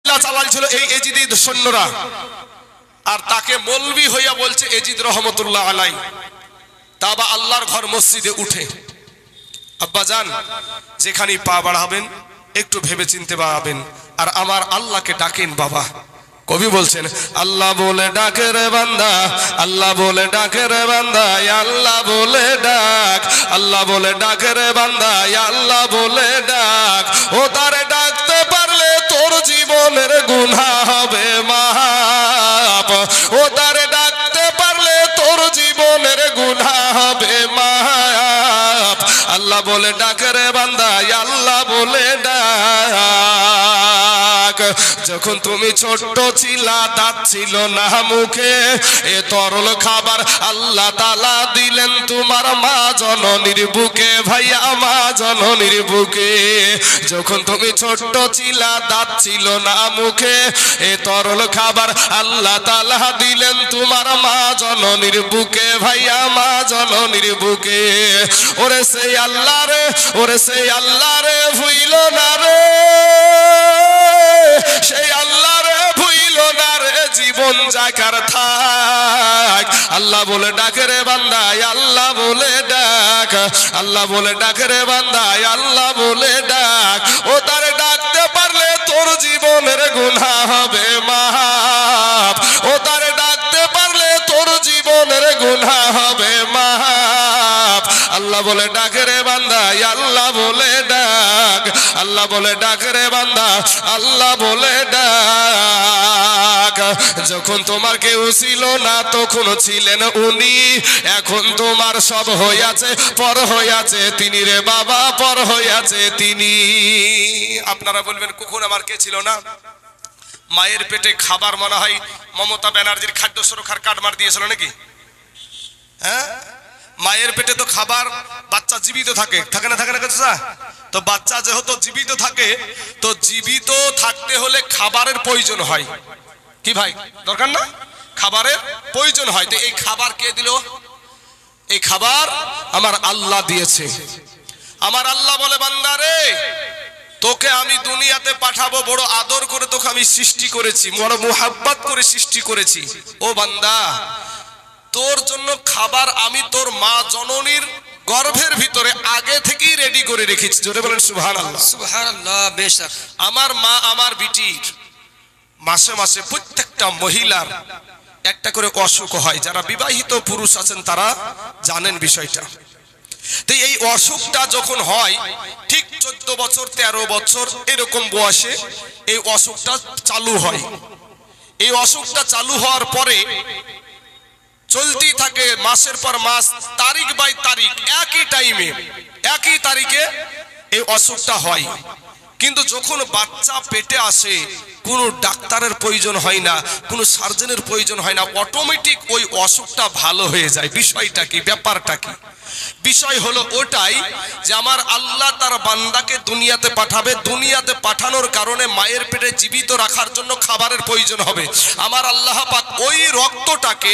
ফিতনা চালাইছিল এই এজিদি সৈন্যরা, আর তাকে মৌলবি হইয়া বলছে এজিদ রহমতুল্লাহ আলাই, তা বা আল্লাহর ঘর মসজিদে উঠে। আব্বাজান, যেখানেই পা বাড়াবেন একটু ভেবে চিনতে বাড়াবেন, আর আমার আল্লাহকে ডাকেন বাবা। কবি বলছেন, আল্লাহ বলে ডাকে রে বান্দা, আল্লাহ বলে ডাকে রে বান্দা, আল্লাহ বলে ডাক, আল্লাহ বলে ডাকে রে বান্দা, আল্লাহ বলে ডাক। ও তারে ডাকতে পারলে তোর জীবনের গুনাহ হবে মাফ, ও তারে ডাকতে পারলে তোর জীবনের গুনাহ হবে মাফ। আল্লাহ বলে ডাকে রে বান্দা, আল্লাহ বলে ডাক। যখন তুমি ছোট্ট ছিলা, দাঁত ছিল না মুখে, এ তরল খাবার আল্লাহ তাআলা দিলেন তোমার মা জননীর বুকে, ভাইয়া মা জননীর বুকে। যখন তুমি ছোট্ট ছিলা, দাঁত ছিল না মুখে, এ তরল খাবার আল্লাহ তাআলা দিলেন তোমার মা জননীর বুকে, ভাইয়া মা জননীর বুকে। ওরে সেই আল্লাহ রে, ওরে সেই আল্লাহ রে ভুইল না রে, সেই আল্লাহ রে ভুইল না রে, জীবন যাকার থাক। আল্লাহ বলে ডাকে রে বান্দা, আল্লাহ বলে ডাক, আল্লাহ বলে ডাকে রে বান্দা, আল্লাহ বলে ডাক। ও তারে ডাকতে পারলে তোর জীবনের গুনাহ হবে মাফ, ও তারে ডাকতে পারলে তোর জীবনের গুনাহ হবে মাফ। আল্লাহ বলে ডাকে রে বান্দা, আল্লাহ বলে ডাক, আল্লাহ বলে ডাকে রে বান্দা, আল্লাহ বলে ডাক। যখন তোমার কেউ ছিল না তখন ছিলেন উনি, এখন তোমার সব হইয়াছে পর হইয়াছে তিনি রে বাবা, পর হইয়াছে তিনি। আপনারা বলবেন কখন আমার কে ছিল না? মায়ের পেটে খাবার মনে হয় মমতা ব্যানার্জির খাদ্য সুরক্ষার কার্ড মার দিয়েছিল নাকি? হ্যাঁ, মায়ের পেটে তো খাবার, বাচ্চা জীবিত থাকে, থাকে না থাকে না চাচা? তো বাচ্চা যেহেতু জীবিত থাকে, তো জীবিত থাকতে হলে খাবারের প্রয়োজন হয়। কি ভাই, দরকার না? খাবারের প্রয়োজন হয়। তো এই খাবার কে দিল? এই খাবার আমার আল্লাহ দিয়েছে। আমার আল্লাহ বলে, বান্দা রে, তোকে আমি দুনিয়াতে পাঠাবো, বড় আদর করে তোকে আমি সৃষ্টি করেছি, বড় মুহাব্বত করে সৃষ্টি করেছি। ও বান্দা, তোর জন্য খাবার আমি তোর মা জননীর গর্ভের ভিতরে আগে থেকেই রেডি করে রেখেছি। জোরে বলেন সুবহানাল্লাহ। সুবহানাল্লাহ। বেশ, আমার মা আমার বিটির মাসে মাসে প্রত্যেকটা মহিলার একটা করে অসুখ হয়। যারা বিবাহিত পুরুষ আছেন তারা জানেন বিষয়টা। তো এই অসুখটা যখন হয়, ঠিক 14 বছর 13 বছর এরকম বয়সে এই অসুখটা চালু হয়। এই অসুখটা চালু হওয়ার পরে চলতেই থাকে মাসের পর মাস, তারিখ বাই তারিখ, একই টাইমে একই তারিখে এই অসুখটা হয়। কিন্তু যখন বাচ্চা পেটে আসে, কোনো ডাক্তারের প্রয়োজন হয় না, কোনো সার্জনের প্রয়োজন হয় না, অটোমেটিক ওই অসুখটা ভালো হয়ে যায়। বিষয়টা কি, ব্যাপারটা কি? বিষয় হলো ওটাই যে আমার আল্লাহ তার বান্দাকে দুনিয়াতে পাঠাবে, দুনিয়াতে পাঠানোর কারণে মায়ের পেটে জীবিত রাখার জন্য খাবারের প্রয়োজন হবে। আমার আল্লাহ পাক ওই রক্তটাকে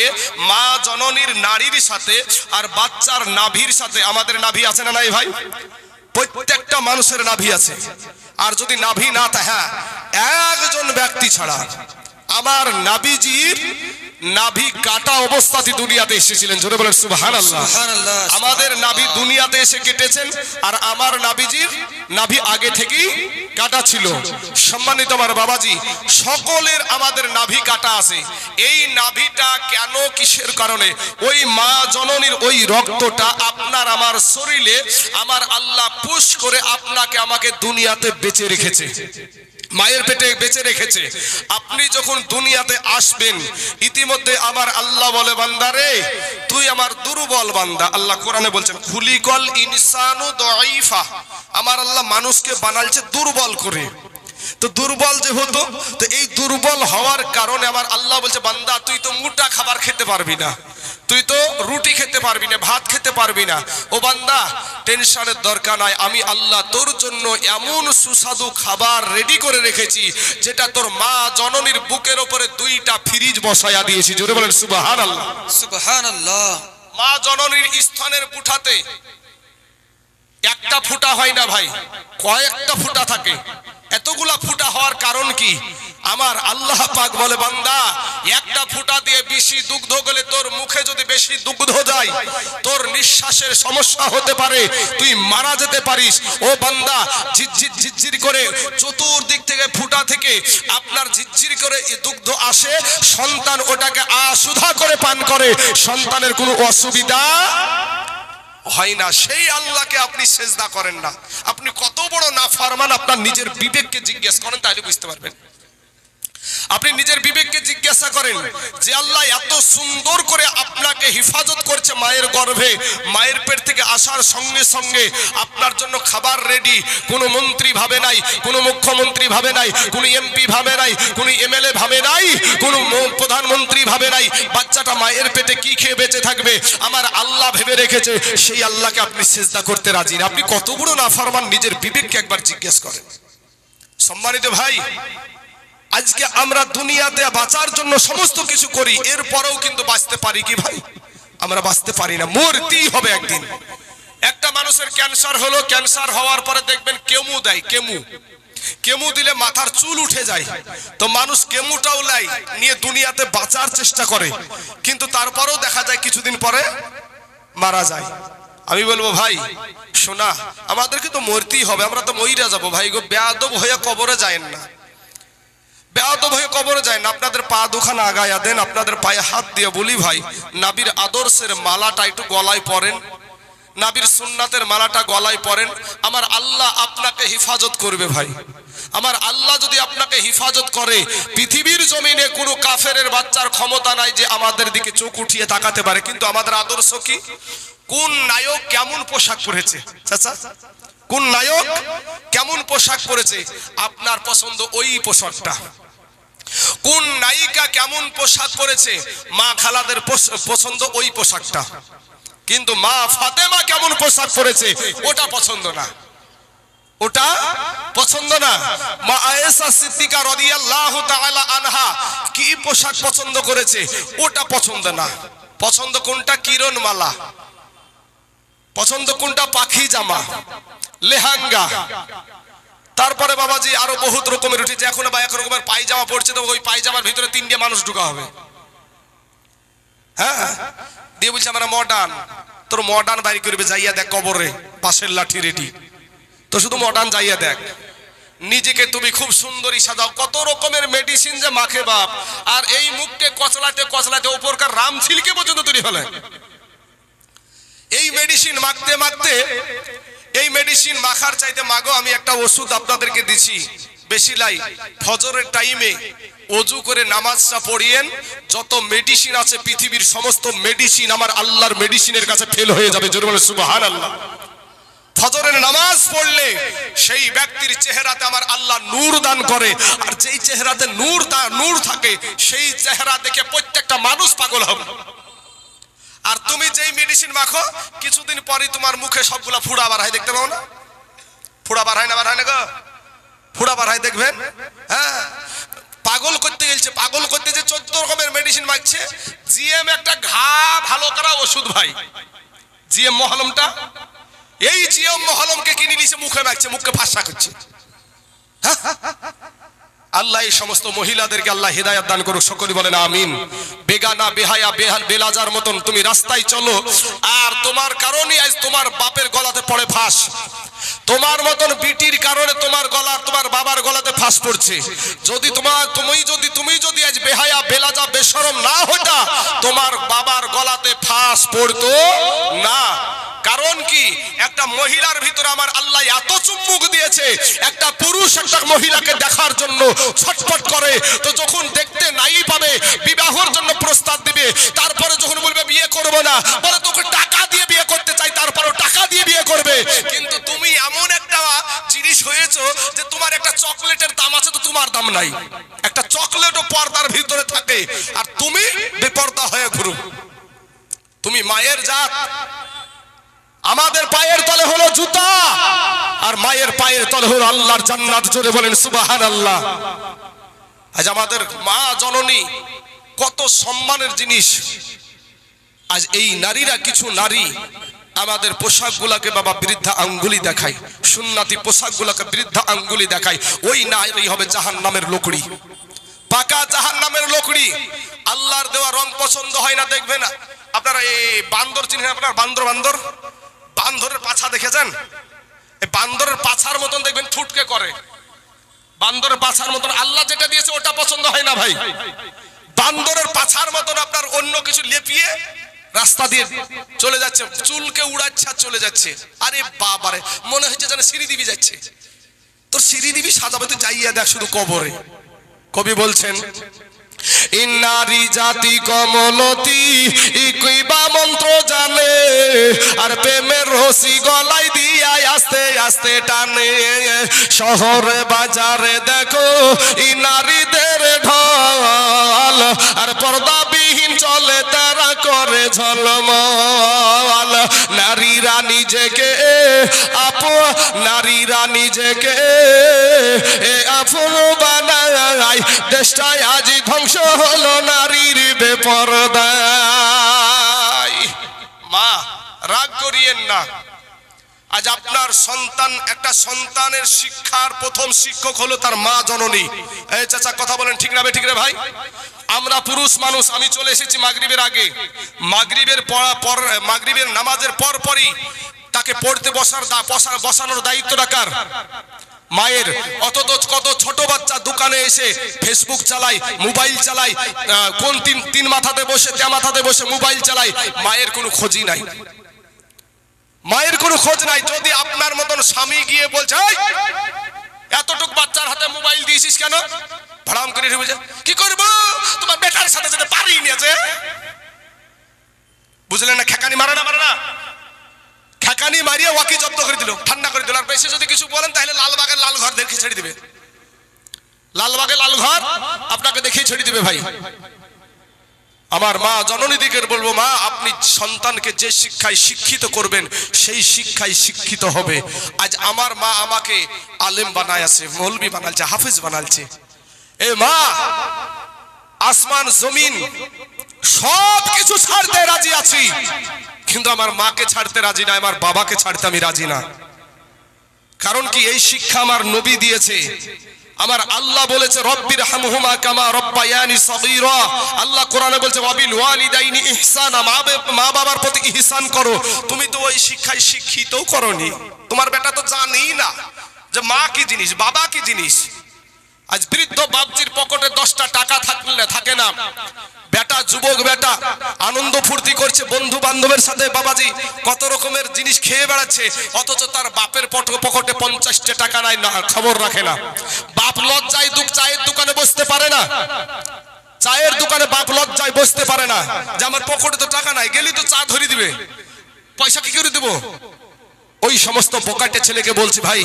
মা জননীর নারীর সাথে আর বাচ্চার নাভির সাথে, আমাদের নাভি আছে না নাই ভাই? প্রত্যেকটা মানুষের নাভি আছে। আর যদি নাভি না থাকে, হ্যাঁ, একজন ব্যক্তি ছাড়া, আমার নাবিজির নাভি কাটা অবস্থাতে দুনিয়াতে এসেছিলেন। জোরে বলেন সুবহানাল্লাহ। আমাদের নাভি দুনিয়াতে এসে কেটেছেন, আর আমার নাবিজির নাভি আগে থেকেই কাটা ছিল। সম্মানিত আমার বাবাজি, সকলের আমাদের নাভি কাটা আছে। এই নাভিটা কেন, কিসের কারণে? ওই মা জননীর ওই রক্তটা আপনার আমার শরীরে আমার আল্লাহ পুশ করে আপনাকে আমাকে দুনিয়াতে বেঁচে রেখেছে, মায়ের পেটে বেঁচে রেখেছে। আপনি যখন দুনিয়াতে আসবেন, ইতিমধ্যে আমার আল্লাহ বলে, বান্দা রে, তুই আমার দুর্বল বান্দা। আল্লাহ কোরআনে বলছেন, খুলিকল ইনসানু দাঈফা। আমার আল্লাহ মানুষকে বানালছে দুর্বল করে। তো দুর্বল যে হতো, তো এই দুর্বল হওয়ার কারণে আমার আল্লাহ বলছে, বান্দা তুই তো মোটা খাবার খেতে পারবি না, তুই তো রুটি খেতে পারবি না, ভাত খেতে পারবি না। ও বান্দা, টেনশনের দরকার নাই, আমি আল্লাহ তোর জন্য এমন সুস্বাদু খাবার রেডি করে রেখেছি যেটা তোর মা জননীর বুকের উপরে 2টা ফ্রিজ বসায়া দিয়েছি। জোরে বলেন সুবহানাল্লাহ। সুবহানাল্লাহ। মা জননীর স্তনের পুঠাতে একটা ফুটা হয় না ভাই, কয়েকটা ফুটা থাকে। এতগুলা ফুটা হওয়ার কারণ কি? আমার আল্লাহ পাক বলে, বান্দা একটা ফুটা দিয়ে বেশি দুগ্ধ গেলে তোর মুখে যদি বেশি দুগ্ধ যায় তোর নিঃশ্বাসের সমস্যা হতে পারে, তুই মারা যেতে পারিস। ও বান্দা, ঝিরঝির ঝিরঝির করে চতুর্দিক থেকে ফুটা থেকে আপনার ঝিরঝির করে দুগ্ধ আসে, সন্তান ওটাকে আশুধা করে পান করে, সন্তানের কোনো অসুবিধা হয় না। সেই আল্লাহকে আপনি সেজদা করেন না। আপনি কত বড় নাফরমান, আপনার নিজের বিবেককে জিজ্ঞেস করেন, তাহলে বুঝতে পারবেন। আপনি নিজের বিবেককে জিজ্ঞাসা করেন যে আল্লাহ এত সুন্দর করে আপনাকে হেফাজত করছে মায়ের গর্ভে, মায়ের পেট থেকে আসার সঙ্গে সঙ্গে আপনার জন্য খাবার রেডি। কোনো মন্ত্রী ভাবে নাই, কোনো মুখ্যমন্ত্রী ভাবে নাই, কোনো এমপি ভাবে নাই, কোনো এমএলএ ভাবে নাই, কোনো প্রধানমন্ত্রী ভাবে নাই বাচ্চাটা মায়ের পেটে কি খেয়ে বেঁচে থাকবে। আমার আল্লাহ ভেবে রেখেছে। সেই আল্লাহকে আপনি সিজদা করতে রাজি না। আপনি কত বড় নাফরমান, নিজের বিবেককে একবার জিজ্ঞেস করেন। সম্মানিত ভাই, আজকে আমরা দুনিয়াতে বাঁচার জন্য সমস্ত কিছু করি, এরপরেও কিন্তু বাঁচতে পারি কি ভাই? আমরা বাঁচতে পারি না, মরতেই হবে একদিন। একটা মানুষের ক্যান্সার হলো, ক্যান্সার হওয়ার পরে দেখবেন কেমো দেয়, কেমো দিলে মাথার চুল উঠে যায়। তো মানুষ কেমোটাও নেয়, নিয়ে দুনিয়াতে বাঁচার চেষ্টা করে, কিন্তু তারপরেও দেখা যায় কিছুদিন পরে মারা যায়। আমি বলবো ভাই শোনা, আমাদেরকে তো মরতেই হবে, আমরা তো মইরা যাবো ভাই গো। বেয়াদব হয়ে কবরে যায় না, বেয়াদব হয়ে কবরে যায় না। আপনাদের পা দুখানা আগায়া দেন, আপনাদের পায়ে হাত দিয়ে বলি ভাই, নবীর আদর্শের মালাটা একটু গলায় পরেন, নবীর সুন্নাতের মালাটা গলায় পরেন। আমার আল্লাহ আপনাকে হেফাজত করবে ভাই। আমার আল্লাহ যদি আপনাকে হেফাজত করে, পৃথিবীর জমিনে কোনো কাফেরের বাচ্চার ক্ষমতা নাই যে আমাদের দিকে চোখ উঠিয়ে তাকাতে পারে। কিন্তু আমাদের আদর্শ কি? কোন নায়ক কেমন পোশাক পরেছে, চাচা, কোন নায়ক কেমন পোশাক পরেছে, আপনার পছন্দ ওই পোশাকটা। কোন নায়িকা কেমন পোশাক পরেছে, মা খালাদের পছন্দ ওই পোশাকটা। কিন্তু মা ফাতেমা কেমন পোশাক পরেছে ওটা পছন্দ না, ওটা পছন্দ না। মা আয়েশা সিদ্দিকা রাদিয়াল্লাহু তাআলা আনহা কি পোশাক পছন্দ করেছে ওটা পছন্দ না। পছন্দ কোনটা? কিরণমালা। পছন্দ কোনটা? পাখি জামা, লেহেঙ্গা। তারপরে বাবাজি আরো বহুত রকমের উঠেছে। এখন বা এক রকমের পায়জামা পড়ছে, তো ওই পায়জামার ভিতরে 3টে মানুষ ঢোকা হবে। হ্যাঁ, দিয়ে বলছে আমরা মডার্ন। তোর মডার্ন বাইর করবে, যাইয়া দেখ কবরে পাশের লাঠি রেডি। তো শুধু মডার্ন যাইয়া দেখ, নিজেকে তুমি খুব সুন্দরী সাজাও। কত রকমের মেডিসিন যে মাখে বাপ, আর এই মুখকে কচলাতে কচলাতে উপরকার রাম ছিলকে পর্যন্ত তৈরি হলে। এই মেডিসিন মাখতে মাখতে, এই মেডিসিন মাখার চাইতে মাগো আমি একটা ওষুধ আপনাদেরকে দিছি, বেশি লাই। ফজরের টাইমে ওযু করে নামাজটা পড়িয়েন, যত মেডিসিন আছে পৃথিবীর সমস্ত মেডিসিন আমার আল্লাহর মেডিসিনের কাছে ফেল হয়ে যাবে। জোরে বলে সুবহানাল্লাহ। ফজরের নামাজ পড়লে সেই ব্যক্তির চেহারাতে আমার আল্লাহ নূর দান করে, আর যেই চেহারাতে নূর থাকে সেই চেহারা দেখে প্রত্যেকটা মানুষ পাগল হবে। আর তুমি যেই মেডিসিন মাখো, কিছুদিন পরে তোমার মুখে সবগুলা ফুড়া বার হয়, দেখতে পাও না? ফুড়া বার হয় না? বার হয় না গো? ফুড়া বার হয়, দেখবেন। হ্যাঁ, পাগল করতে গেছে, পাগল করতে যে 14 রকমের মেডিসিন মাখছে। জিএম একটা ঘা ভালো করা ওষুধ ভাই, জিএম মহলমটা। এই জিএম মহলমকে কিনে নিছে, মুখে মাখছে, মুখকে ফাঁসা করছে। আল্লাহ এই সমস্ত মহিলাদেরকে আল্লাহ হিদায়াত দান করুক, সকলে বলেন আমিন। বেগানা বেহায়া বেলাজার মতন তুমি রাস্তায় চলো, আর তোমার কারণে আজ তোমার বাপের গলাতে পড়ে ফাঁস। তোমার মতন বিটির কারণে তোমার গলা, তোমার বাবার গলাতে ফাঁস পড়ছে। যদি তুমি যদি আজ বেহায়া বেলাজা বেশরম না হতা, তোমার বাবার গলাতে ফাঁস পড়তো না। কারণ কি? একটা মহিলার ভিতরে আমার আল্লাহ এত চুম্বক দিয়েছে, একটা পুরুষ একটা মহিলাকে দেখার জন্য ছটফট করে। তো যখন দেখতে নাই পাবে, বিবাহের জন্য প্রস্তাব দিবে, তারপরে যখন বলবে বিয়ে করবো না, বলে তোকে টাকা দিয়ে বিয়ে করতে চাই, তারপরে টাকা দিয়ে বিয়ে করবে। কিন্তু তুমি এমন একটা জিনিস হয়েছো যে তোমার একটা চকলেটের দাম আছে, তো তোমার দাম নাই। একটা চকলেটও পর্দার ভিতরে থাকে, আর তুমি বেপর্দা হয়ে ঘুরো। তুমি মায়ের জাত। আমাদের পায়ের তলে হলো জুতা, আর মায়ের পায়ের তলে হলো আল্লাহর জান্নাত। জোরে বলেন সুবহানাল্লাহ। আজ আমাদের মা জননী কত সম্মানের জিনিস। আজ এই নারীরা, কিছু নারী আমাদের পোশাকগুলোকে বাবা বৃদ্ধা আঙ্গুলি দেখায়, সুন্নাতি পোশাকগুলোকে বৃদ্ধা আঙ্গুলি দেখায়, ওই নারী হবে জাহান্নামের লোকড়ি, পাকা জাহান্নামের লোকড়ি। আল্লাহর দেওয়া রং পছন্দ হয় না, দেখবে না আপনারা এই বান্দর চিনেন, আপনার বান্দর বান্দরের পাছা দেখেছেন? এই বান্দরের পাছার মতন দেখবেন থুটকে করে, বান্দরের পাছার মতন। আল্লাহ যেটা দিয়েছে ওটা পছন্দ হয় না ভাই, বান্দরের পাছার মতন আপনার অন্য কিছু লেপিয়ে রাস্তা দিয়ে চলে যাচ্ছে, চুলকে উড়াচ্ছে আর চলে যাচ্ছে। আরে বাবারে, মনে হচ্ছে যেন শ্রীদেবী যাচ্ছে। তোর শ্রীদেবী সাজাবে, তুই যাইয়া দেখ শুধু কবরে। কবি বলছেন, ইন্নারি জাতি কমলতি ইকুইবা মন্ত্র জানে, আর প্রেমের রশি গলায় দিয়া আস্তে আস্তে টানে। শহরে বাজারে দেখো ই নারীদের ঢল, আর পর্দাবিহীন চলে তারা করে ঝলমল। নারীরা নিজেকে নারীরা নিজেকে আপন বানায়, দেশটায় আজ ধ্বংস হলো নারীর বেপরদায়। মা রাগ করিয়েন না, আজ আপনার সন্তান, একটা সন্তানের শিক্ষার প্রথম শিক্ষক হলো তার মা জননী। এই চাচা কথা বলেন, ঠিক না ঠিক রে ভাই? আমরা পুরুষ মানুষ, আমি চলে এসেছি মাগরিবের আগে, মাগরিবের নামাজের পরই তাকে পড়তে বসানোর দায়িত্বটা কার? মায়ের। অথচ কত ছোট বাচ্চা দোকানে এসে ফেসবুক চালায়, মোবাইল চালায়, কোন তিন মাথাতে বসে তে মাথাতে বসে মোবাইল চালায়, মায়ের কোনো খোঁজই নাই, মায়ের কোনো খোঁজ নাই। যদি আপনার মতন স্বামী গিয়ে বলছে এতটুক বাচ্চার হাতে মোবাইল দিয়েছিস কেন, ভাড়াম করে বলছে কি করবো, তোমার বেটার সাথে যেতে পারি নিয়েছে, বুঝলেন না? খেকানি মারে না, খেকানি মারিয়ে ওয়াকি জব্দ করে দিল, ঠান্ডা করে দিল। আর বেশি যদি কিছু বলেন তাহলে লালবাগের লাল ঘর দেখে ছেড়ে দিবে, লালবাগের লাল ঘর আপনাকে দেখেই ছেড়ে দিবে ভাই। আমার মা জননী দিকে বলবো, মা আপনি সন্তানকে যে শিক্ষায় শিক্ষিত করবেন সেই শিক্ষায় শিক্ষিত হবে। আজ আমার মা আমাকে আলেম বানায় আছে, মৌলবি বানালছে, হাফিজ বানালছে। এ মা আসমান জমিন সব কিছু ছাড়তে রাজি আছি, কিন্তু আমার মাকে ছাড়তে রাজি না, আমার বাবাকে ছাড়তে আমি রাজি না। কারণ কি? এই শিক্ষা আমার নবী দিয়েছে। আমার আল্লাহ বলেছে রব্বির হামহুমা কামা রব্বায়ানি সগীরা। আল্লাহ কোরআনে বলছে ওয়াবিল ওয়ালিদাইনি ইহসানা, মা বাবার প্রতি ইহসান করো। তুমি তো ওই শিক্ষায় শিক্ষিতও করনি, তোমার বেটা তো জানেই না যে মা কি জিনিস, বাবা কি জিনিস। আজ বৃদ্ধ বাপজির পকেটে 10টা টাকা থাকে না, বেটা যুবক বেটা আনন্দ ফুর্তি করছে বন্ধু বান্ধবের সাথে, বাবাজি কত রকমের জিনিস খেয়ে বেড়াচ্ছে, অথচ তার বাপের পকেটে 50টা টাকা নাই, না খবর রাখে না। বাপ লজ্জায় চায়ের দোকানে বসতে পারে না, চায়ের দোকানে বাপ লজ্জায় বসতে পারে না যে আমার পকেটে তো টাকা নাই, গেলি তো চা ধরে দিবে, পয়সা কি করে দেবো। ওই সমস্ত পকেটে ছেলেকে বলছি, ভাই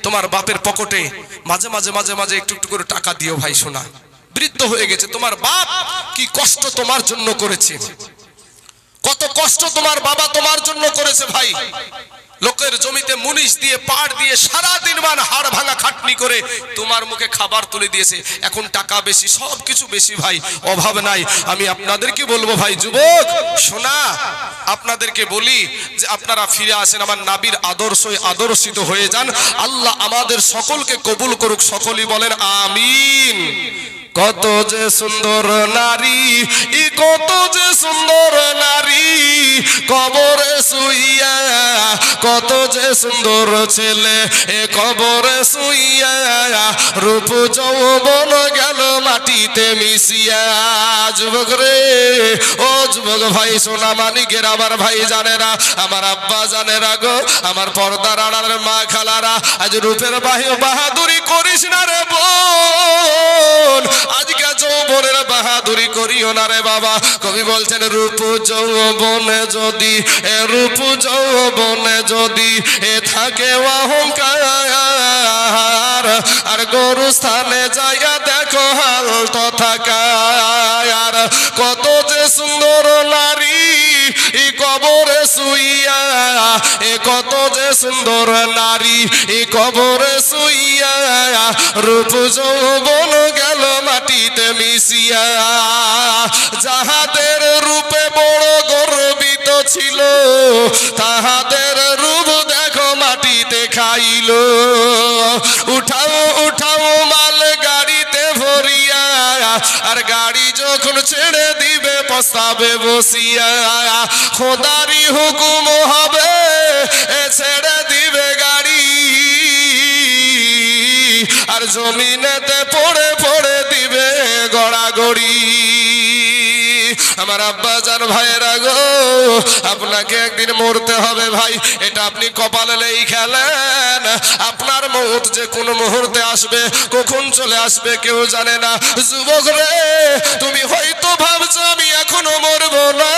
তোমার বাপের পকেটে মাঝে মাঝে একটু একটু করে টাকা দিও ভাই, শোনা বৃদ্ধ হয়ে গেছে, তোমার বাপ কি কষ্ট তোমার জন্য করেছে, কত কষ্ট তোমার বাবা তোমার জন্য করেছে ভাই। লোকের জমিতে মুনিশ দিয়ে পাড় দিয়ে সারাদিন মান হাড় ভাঙা খাটনি করে তোমার মুখে খাবার তুলে দিয়েছে। এখন টাকা বেশি, সব কিছু বেশি ভাই, অভাব নাই। আমি আপনাদেরকে বলবো ভাই যুবক শোনা, আপনাদেরকে বলি যে আপনারা ফিরে আসেন, আমার নবীর আদর্শে আদর্শিত হয়ে যান। আল্লাহ আমাদের সকলকে কবুল করুক, সকলেই বলেন আমিন। কত যে সুন্দর নারী, কত যে সুন্দর নারী কবরে শুইয়া, কত যে সুন্দর ছেলে এ কবরে শুইয়া, রূপ যৌবন গেল মাটিতে মিশিয়া। যুবক রে, ও যুবক ভাই সোনা মানিকের আমার ভাই জানেরা, আমার আব্বা জানেরা গো, আমার পর্দার আড়ালের মা খালারা, আজ রূপের বাহাদুরি করিস না রে বোন, আজকে যৌবনের বাহাদুরি করিও না রে বাবা। কবি বলছেন রূপ যৌবনে যদি, রূপ যৌবনে যদি থাকে অহংকার, আর গরু স্থানে যাইয়া দেখো হাল তথাকার। কত যে সুন্দর নারী কবরে শুইয়া, কত যে সুন্দর নারী কবরে শুইয়া, রূপ যৌবন গেল মাটিতে মিশিয়া। যাহাদের রূপে বড় গর্বিত ছিল, তাহা ছিল, উঠাও উঠাও মাল গাড়িতে ভরিয়া, আর গাড়ি যখন ছেড়ে দিবে পস্তাবে বসিয়া, খোদারি হুকুম হবে ছেড়ে দিবে গাড়ি, আর জমিনেতে পড়ে পড়ে দিবে গড়াগড়ি। আমার আব্বা জান ভাইয়েরা গো, আপনাকে একদিন মরতে হবে ভাই, এটা আপনি কপালে খেলেন। আপনার মৌত যে কোন মুহূর্তে আসবে, কখন চলে আসবে কেউ জানে না। যুবক রে, তুমি হয়তো ভাবছো আমি এখনো মরবো না,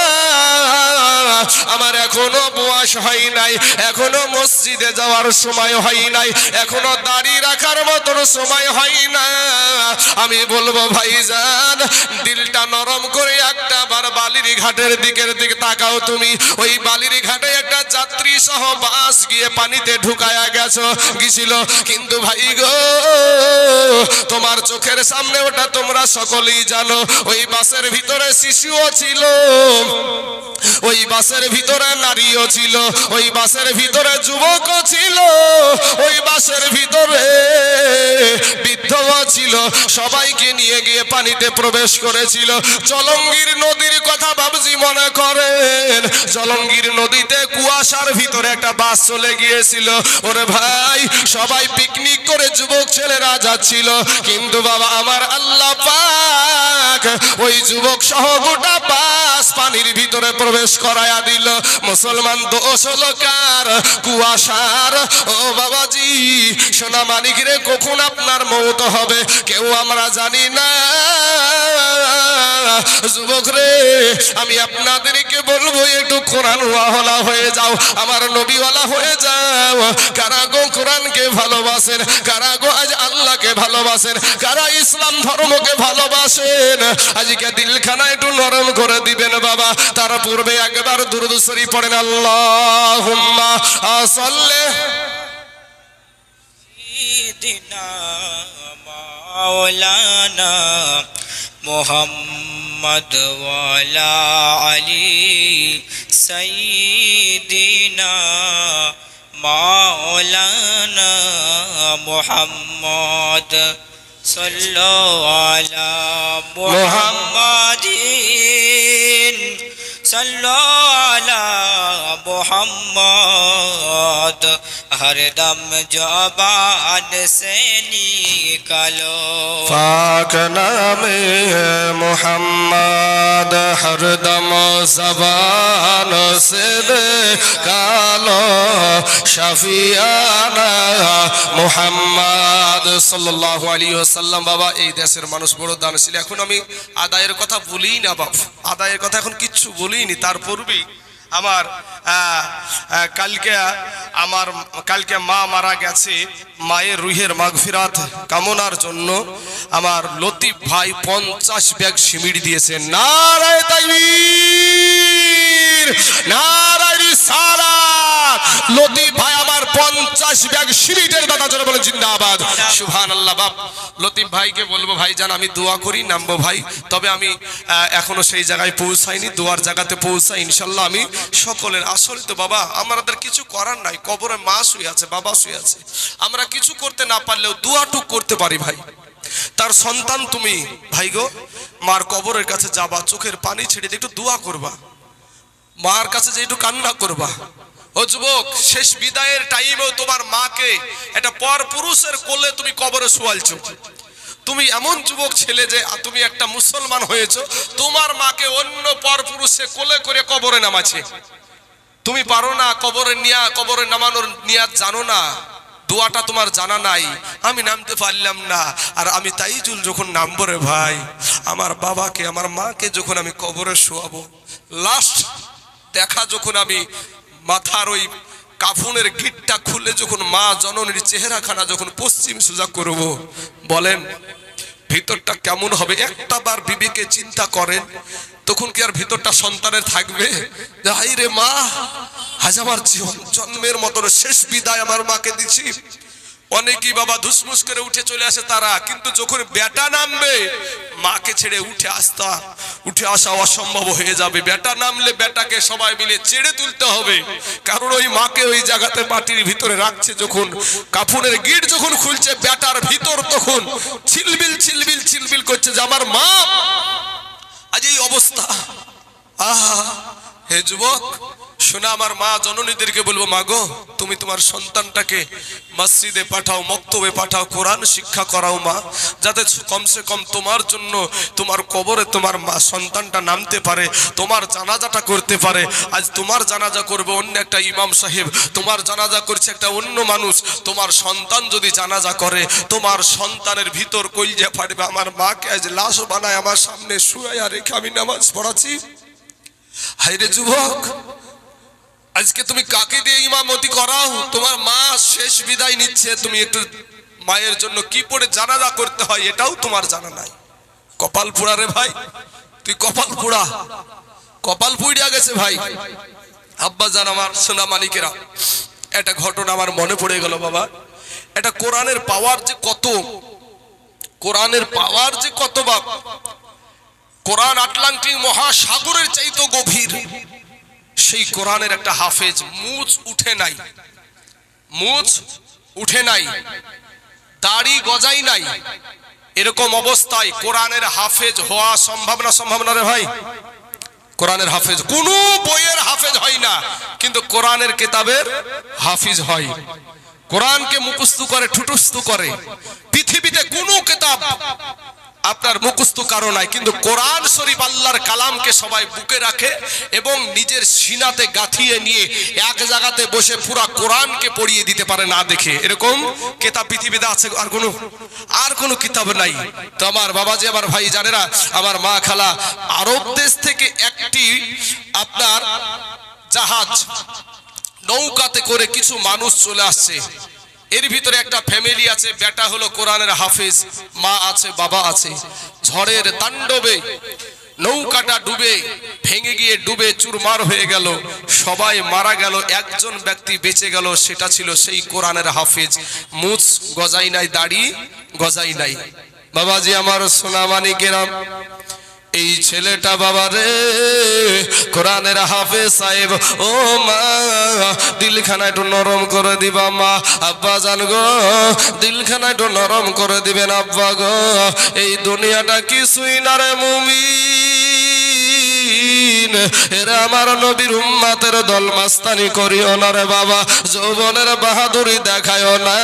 আমার এখনো বয়স হয় নাই, এখনো মসজিদে যাওয়ার সময় হয় নাই, এখনো দাড়ি রাখার মতন সময় হয় না। আমি বলবো ভাইজান, দিলটা নরম করে একটা বার বালির ঘাটের দিকে তাকাও তুমি। ওই বালির ঘাটে একটা যাত্রী সহ বাস গিয়ে পানিতে ঢুকায়া গেছিল, কিন্তু ভাই গো, তোমার চোখের সামনে ওটা তোমরা সকলেই জানো। ওই বাসের ভিতরে শিশুও ছিল, ওই বাসের ভিতরে নারীও ছিল, ওই বাসের ভিতরে যুবকও ছিল, ওই বাসের ভিতরে বৃদ্ধও ছিল, সবাইকে নিয়ে গিয়ে পানিতে প্রবেশ করেছিল। জলঙ্গির নদীর কথা বাবুজি মনে করেন, জলঙ্গির নদীতে কুয়াশার ভিতরে একটা বাস চলে গিয়েছিল। ওরে ভাই, সবাই পিকনিক করে যুবক ছেলেরা যাচ্ছিল, কিন্তু বাবা আমার আল্লাহ পাক ওই যুবক সহ গোটা বাস পানির ভিতরে প্রবেশ করায়া দিল। মুসলমান দোষ হলো কার? কুয়াশার। ও বাবাজি, সোনা মানিক রে, কখন আপনার মৌত হবে কেউ আমরা জানি না। যুবক রে, আমি আপনাদেরকে বলবো, একটু কোরআন ওয়ালা হয়ে যাও, আমার নবীওয়ালা হয়ে যাও। কারা গো কোরআনকে ভালোবাসেন, কারা গো আজ আল্লাহকে ভালোবাসেন, কারা ইসলাম ধর্মকে ভালোবাসেন, আজকে দিলখানা একটু নরম করে দিবেন বাবা। তার পূর্বে একবার দুরূদ শরীফ পড়েন, আল্লাহুম্মা সাল্লি সাইয়্যিদিনা মাওলানা মুহাম্মদ ওয়ালা আলি সাইয়্যিদিনা মাওলানা মুহাম্মদ সাল্লাল্লাহু আলা মুহাম্মাদিন সাল্লাল্লাহু আলা মুহাম্মদ हर दम ज़बान से निकालो पाक नामे मोहम्मद, हर दम ज़बान से निकालो शफियाना মোহাম্মদ সাল্লাল্লাহু আলাইহি ওয়াসাল্লাম। বাবা, এই দেশের মানুষ বড় দানশীল। এখন আমি আদায়ের কথা বলি না বাবা, আদায়ের কথা এখন কিচ্ছু বলিনি। তার পূর্বেই আমার কালকে মা মারা গেছে, মায়ের রুহের মাগফিরাত কামনার জন্য আমার লতিফ ভাই 50 ব্যাগ সিমেন্ট দিয়েছেন। নারায়ে তাকবীর, নারায়ে রিসালাত। লতিফ ভাই আমার 50 ব্যাগ সিমেন্টের দাদা জোরে বলেন জিন্দাবাদ, সুবহানাল্লাহ। বাপ, লতিফ ভাইকে বলবো ভাইজান, আমি দোয়া করি নামবো ভাই, তবে আমি এখনো সেই জায়গায় পৌঁছাইনি, দোয়ার জায়গাতে পৌঁছাই ইনশাল্লাহ। আমি সকলের আসলে তো বাবা আমাদের কিছু করার নাই, কবরে মা শুয়ে আছে, বাবা শুয়ে আছে, আমরা কিছু করতে না পারলেও দোয়াটুক করতে পারি ভাই। তার সন্তান তুমি ভাই গো, মার কবরের কাছে যাবা, চোখের পানি ছেড়ে দিয়ে একটু দোয়া করবা, মার কাছে যে একটু কান্না করবা। ও যুবক, শেষ বিদায়ের টাইমেও তোমার মাকে একটা পর পুরুষের কোলে তুমি কবরে শুয়ালছো। তুমি এমন যুবক ছেলে যে তুমি একটা মুসলমান হয়েছো, তোমার মাকে অন্য পর পুরুষে কোলে করে কবরে নামাছে, তুমি পারো না কবরে নামানোর নিয়াত জানো না, দোয়াটা তোমার জানা নাই। আমি নামতে পারলাম না, আর আমি তাইজুল যখন নামবো রে ভাই, আমার বাবাকে আমার মাকে যখন আমি কবরে শোয়াবো, লাস্ট দেখা যখন আমি মাথার ওই কাফনের গিটটা খুলে যখন মা জননীর চেহারাখানা যখন পশ্চিম সোজা করব, বলেন ভিতরটা কেমন হবে? একটা বার বিবেকে চিন্তা করেন, তখন কি আর ভিতরটা সন্তানের থাকবে? হাই রে মা, আজ আমার জন্মের মতন শেষ বিদায় আমার মাকে দিচ্ছি। অনেকেই বাবা ধুসমুস করে উঠে চলে আসে তারা, কিন্তু যখন বেটা নামবে মাকে ছেড়ে উঠে আসতা উঠে আসা অসম্ভব হয়ে যাবে। বেটা নামলে বেটাকে সবাই মিলে ছেড়ে তুলতে হবে, কারণ ওই মাকে ওই জায়গাতে মাটির ভিতরে রাখছে। যখন কাফনের গিট যখন খুলছে, বেটার ভিতর তখন ছিলবিল ছিলবিল ছিলবিল করছে যে আমার মা আজ এই অবস্থা। আহা, হে যুবক শোনা, আমার মা জননীদেরকে বলবো, মা গো তুমি তোমার সন্তানটাকে মসজিদে পাঠাও, মক্তবে পাঠাও, কোরআন শিক্ষা করাও মা, যাতে কমসে কম তোমার জন্য তোমার কবরে তোমার মা সন্তানটা নামতে পারে, তোমার জানাজাটা করতে পারে। আজ তোমার জানাজা করবে অন্য একটা ইমাম সাহেব, তোমার জানাজা করছে একটা অন্য মানুষ, তোমার সন্তান যদি জানাজা করে তোমার সন্তানের ভিতর কইজা ফাটবে। আমার মাকে আজ লাশ বানায় আমার সামনে শুয়ে রেখে আমি নামাজ পড়াচ্ছি। হায়রে যুবক, আজকে তুমি কাকে দিয়ে ইমামতি করাও? তোমার মা শেষ বিদায় নিচ্ছে, তুমি একটু মায়ের জন্য কি পড়ে জানাজা করতে হয় এটাও তোমার জানা নাই। কপাল পোড়া রে ভাই, তুই কপাল পোড়া, কপাল পুড়িয়া গেছে ভাই। আব্বা জান আমার সোনা মানিকেরা, একটা ঘটনা আমার মনে পড়ে গেল বাবা। এটা কোরআনের পাওয়ার যে কত, কোরআনের পাওয়ার যে কত বাপ। কোরআন আটলান্টিক মহাসাগরের চাইতো গভীর। সেই কোরআনের একটা হাফেজ, মুছ উঠে নাই, মুছ উঠে নাই, দাড়ি গজাই নাই, এরকম অবস্থায় কোরআনের হাফেজ হওয়া সম্ভব না? সম্ভব না রে ভাই? কোরআনের হাফেজ কোন বইয়ের হাফেজ হয় না, কিন্তু কোরআনের কিতাবের হাফিজ হয়। কোরআনকে মুখস্থ করে, ঠুটুস্থ করে। পৃথিবীতে কোন কিতাব আপনার মুখস্থ কারো নাই, কিন্তু কোরআন শরীফ আল্লাহর কালামকে সবাই বুকে রাখে এবং নিজের সিনাতে গাঁথিয়ে নিয়ে এক জায়গাতে বসে পুরা কোরআনকে পড়িয়ে দিতে পারে না দেখে। এরকম কিতাব পৃথিবীতে আছে আর কোনো কিতাব নাই। তো আমার বাবাজি, আমার ভাই জানেরা, আমার মা খালা, আরব দেশ থেকে একটি আপনার জাহাজ নৌকাতে করে কিছু মানুষ চলে আসছে। এর ভিতরে একটা ফ্যামিলি আছে, বেটা হলো কোরআনের হাফেজ, মা আছে, বাবা আছে। ঝড়ের তাণ্ডবে নৌকাটা ডুবে ভেঙে গিয়ে ডুবে চুরমার হয়ে গেল, সবাই মারা গেল, একজন ব্যক্তি বেঁচে গেল, সেটা ছিল সেই কোরআনের হাফেজ। মুছ গজাই নাই, দাড়ি গজাই নাই। বাবাজি আমার সোনা মানিকেরা, এই ছেলেটা বাবা রে কোরআনের হাফেজ সাহেব। ও মা, দিলখানা একটু নরম করে দিবা মা। আব্বা জান গো, দিলখানা একটু নরম করে দিবেন আব্বা গো। এই দুনিয়াটা কিছুই না রে মুমিন, এরা আমার নবীর উম্মতের দল মাস্তানি করিও না রে বাবা, যৌবনের বাহাদুরি দেখায়ও না।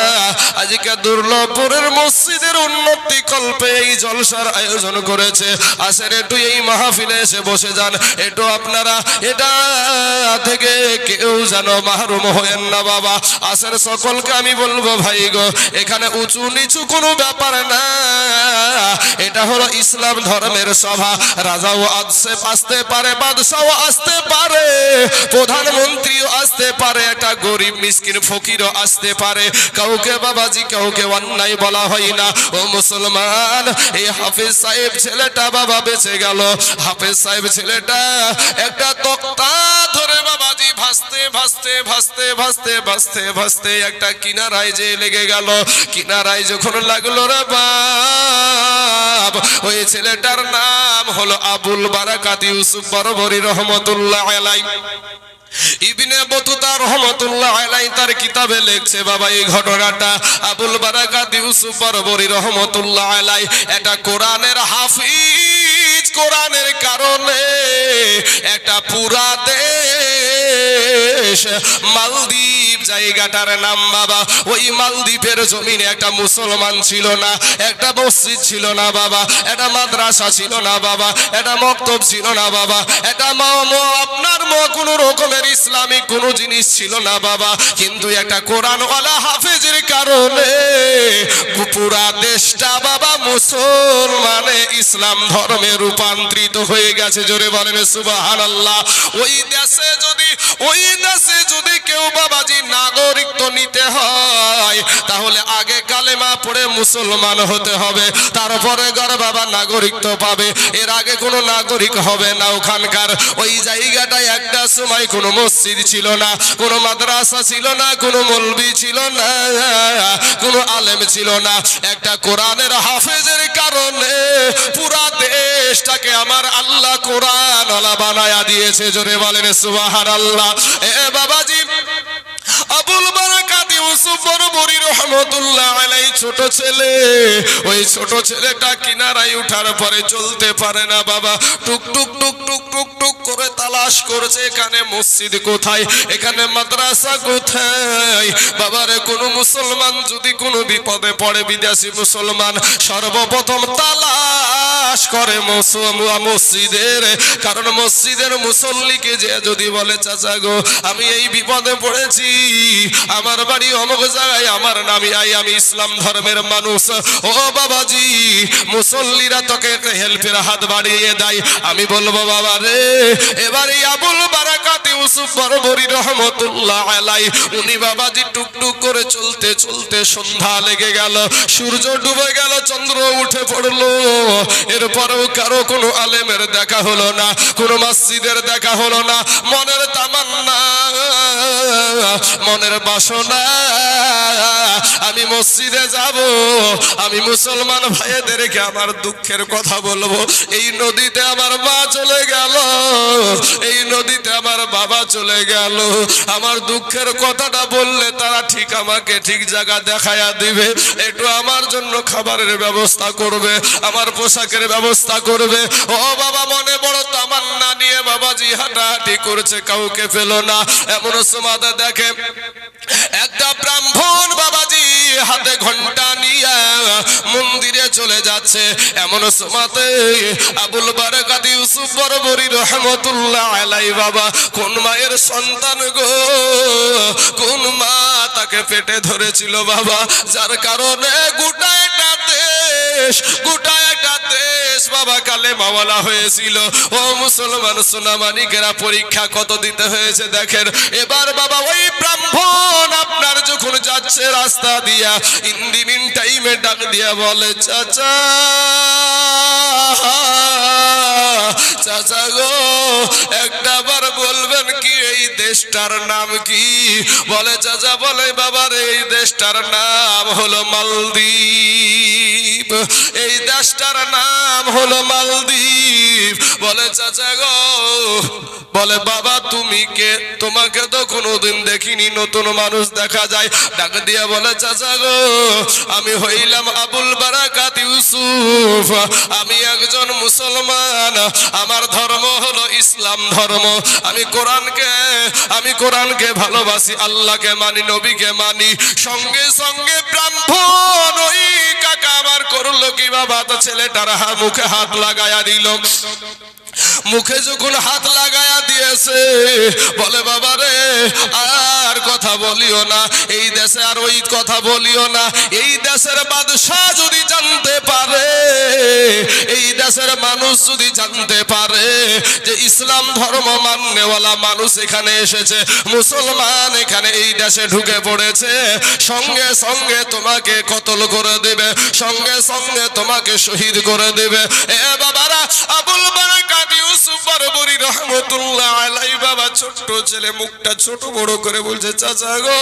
আজকে দুর্লভপুরের মসজিদের উন্নতি কল্পে এই জলসার আয়োজন করেছে। আসেন একটু এই মাহফিলে এসে বসে যান, একটু আপনারা এটা থেকে কেউ যেন মাহরুম হয়েন না বাবা। আসেন সকলকে আমি বলবো ভাই গো, এখানে উঁচু নিচু কোনো ব্যাপার না, এটা হলো ইসলাম ধর্মের সভা। রাজাও আসতে পারে, বাদশাও আসতে পারে, প্রধানমন্ত্রীও আসতে পারে, একটা গরিব মিসকিন ফকিরও আসতে পারে। কাউকে বাবাজি কাউকে অন্যায় বলা হয় না। ও মুসলমান, এই হাফেজ সাহেব ছেলেটা বাবা বেঁচে গেল। হাফেজ সাহেব ছেলেটা একটা তক্তা ধরে বাবাজি ভাসতে ভাসতে ভাসতে ভাসতে ভাসতে ভাসতে একটা কিনারায় যে লেগে গেল। কিনারায় যখন লাগলো রে বাপ, ওই ছেলেটার নাম হলো আবুল বারাকাত ইউসুফ বরবরী রহমতুল্লাহ আলাইহি। ইবনে বতুতা রহমতুল্লাহ আলাইহি তার কিতাবে লিখছে বাবা এই ঘটনাটা। আবুল বারাকাত ইউসুফ বরবরী রহমতুল্লাহ আলাইহি এটা কোরআনের হাফিজ, কোরআনের কারণে একটা পুরা দেশ মালদ্বীপ জায়গাটার নাম বাবা। ওই মালদ্বীপের জমিনে একটা মুসলমান ছিল না, একটা মসজিদ ছিল না বাবা, একটা মাদ্রাসা ছিল না বাবা, একটা মক্তব ছিল না বাবা, একটা আপনার কোনো রকমের ইসলামিক কোনো জিনিস ছিল না বাবা। কিন্তু একটা কোরআনওয়ালা হাফেজের কারণে পুরা দেশটা বাবা মুসলমানে ইসলাম ধর্মে রূপান্তরিত হয়ে গেছে। জোরে বলেন সুবহানাল্লাহ। ওই দেশে যদি কেউ বাবাজি নাগরিকত্ব নিতে হয়, তাহলে আগে কালেমা পড়ে মুসলমান হতে হবে, তারপরে ঘর বাবা নাগরিকত্ব পাবে। এর আগে কোনো নাগরিক হবে না। ওখানকার ওই জায়গাটায় একটা সময় কোনো মসজিদ ছিল না, কোনো মাদ্রাসা ছিল না, কোনো মৌলবি ছিল না, কোনো আলেম ছিল না। একটা কোরআনের হাফেজের কারণে পুরা দেশ দেশটাকে আমার আল্লাহ কোরআন ওয়ালা বানায়া দিয়েছে। জোরে বলেন সুবহানাল্লাহ। এ বাবাজি, আবুল বারাকাত ইউসুফ বরবরি রহমতুল্লাহ আলাইহি ছোট ছেলে, ওই ছোট ছেলেটা কিনারায় উঠার পরে চলতে পারে না বাবা। টুক টুক টুক টুক টুক টুক করে তালাশ করছে, এখানে মসজিদ কোথায়, এখানে মাদ্রাসা কোথায়। বাবারে, কোন মুসলমান যদি কোনো বিপদে পড়ে, বিদেশি মুসলমান সর্বপ্রথম তালাশ করে মসজিদের, কারণ মসজিদের মুসল্লিকে যে যদি বলে চাচা গো আমি এই বিপদে পড়েছি, আমার বাড়ি অমুক জায়গায়, আমার নামি আমি ইসলাম ধর্মের মানুষ, ও বাবাজি মুসল্লিরা তোকে হেল্পের হাত বাড়িয়ে দেয়। আমি বলবো বাবা রে, এবারে আবুল বারাকাত ইউসুফ বরবরি রহমতুল্লাহ আলাইহি উনি বাবাজি টুকটুক করে চলতে চলতে সন্ধ্যা লেগে গেল, সূর্য ডুবে গেল, চন্দ্র উঠে পড়লো। এরপরেও কারো কোনো আলেমের দেখা হলো না, কোনো মসজিদের দেখা হলো না। মনের তামান্না, মনের বাসনা, আমি মসজিদে যাব, আমি মুসলমান ভাইদেরকে আমার দুঃখের কথা বলবো। এই নদীতে আমার মা চলে গেল, এই নদীতে আমার বাবা চলে গেল, আমার দুঃখের কথাটা বললে তারা ঠিক আমাকে ঠিক জায়গা দেখায়া দিবে, একটু আমার জন্য খাবারের ব্যবস্থা করবে, আমার পোশাকের ব্যবস্থা করবে। ও বাবা, মনে বড় তামান্না নিয়ে বাবাজি হাঁটাহাঁটি করছে, কাউকে পেল না। এমন সময় দেখে একটা ব্রাহ্মণ বাবাজি হাতে ঘন্টা নিয়ে মন্দিরে চলে যাচ্ছে। এমন সময়তে আবুল বারাকাত ইউসুফ বরবরি রহমতুল্লাহ আলাইহি বাবা কোন মায়ের সন্তান গো, কোন মা তাকে পেটে ধরেছিল বাবা, যার কারণে গোটা একটা দেশ বাবা কালেমা ওয়ালা হয়েছিল। ও মুসলমান সোনামানিকেরা, পরীক্ষা কত দিতে হয়েছে দেখেন। এবার বাবা ওই ব্রাহ্মণ আপনার যখন যাচ্ছে রাস্তা দিয়া, ইন্দিমিন টাইমে ডাক দিয়া বলে চাচা, চাচা গো একটা বার বলবেন কি এই দেশটার নাম কি? বলে চাচা, বলে বাবার এই দেশটার নাম হলো মালদ্বীপ, এই দেশটার নাম হলো মালদ্বীপ। বলে চাচা গো, বলে বাবা তুমি কে? তোমাকে তো কোনোদিন দেখিনি, নতুন মানুষ দেখা যায়। ডাক দিয়া বলে চাচা গো, আমি হইলাম আবুল বারাকাত ইউসুফ, আমি একজন মুসলমান, আমার ধর্ম হলো ইসলাম ধর্ম, আমি কোরআনকে ভালোবাসি, আল্লাহকে মানি, নবীকে মানি। সঙ্গে সঙ্গে ব্রাহ্মণ ওই কাকা আমার করলো কি বাবা, তো ছেলেটার মুখে হাত লাগায়া দিল। মুখে যখন হাত লাগায়া দিয়েছে, বলে বাবা রে আর কথা বলিও না, এই দেশে আর ওই কথা বলিও না। এই দেশের বাদশাহ যদি জানতে পারে, এই দেশের মানুষ যদি জানতে পারে যে ইসলাম ধর্ম মাননেওয়ালা মানুষ এখানে এসেছে, মুসলমান এখানে এই দেশে ঢুকে পড়েছে, সঙ্গে সঙ্গে তোমাকে কতল করে দেবে, সঙ্গে সঙ্গে তোমাকে শহীদ করে দেবে। এ বাবারা, আবুল বারাকাত ইউসুফ বরবরি রহমতুল্লাহ আলাইহি বাবা ছোট্ট ছেলে মুখটা ছোট বড় করে বলছে চাচা গো,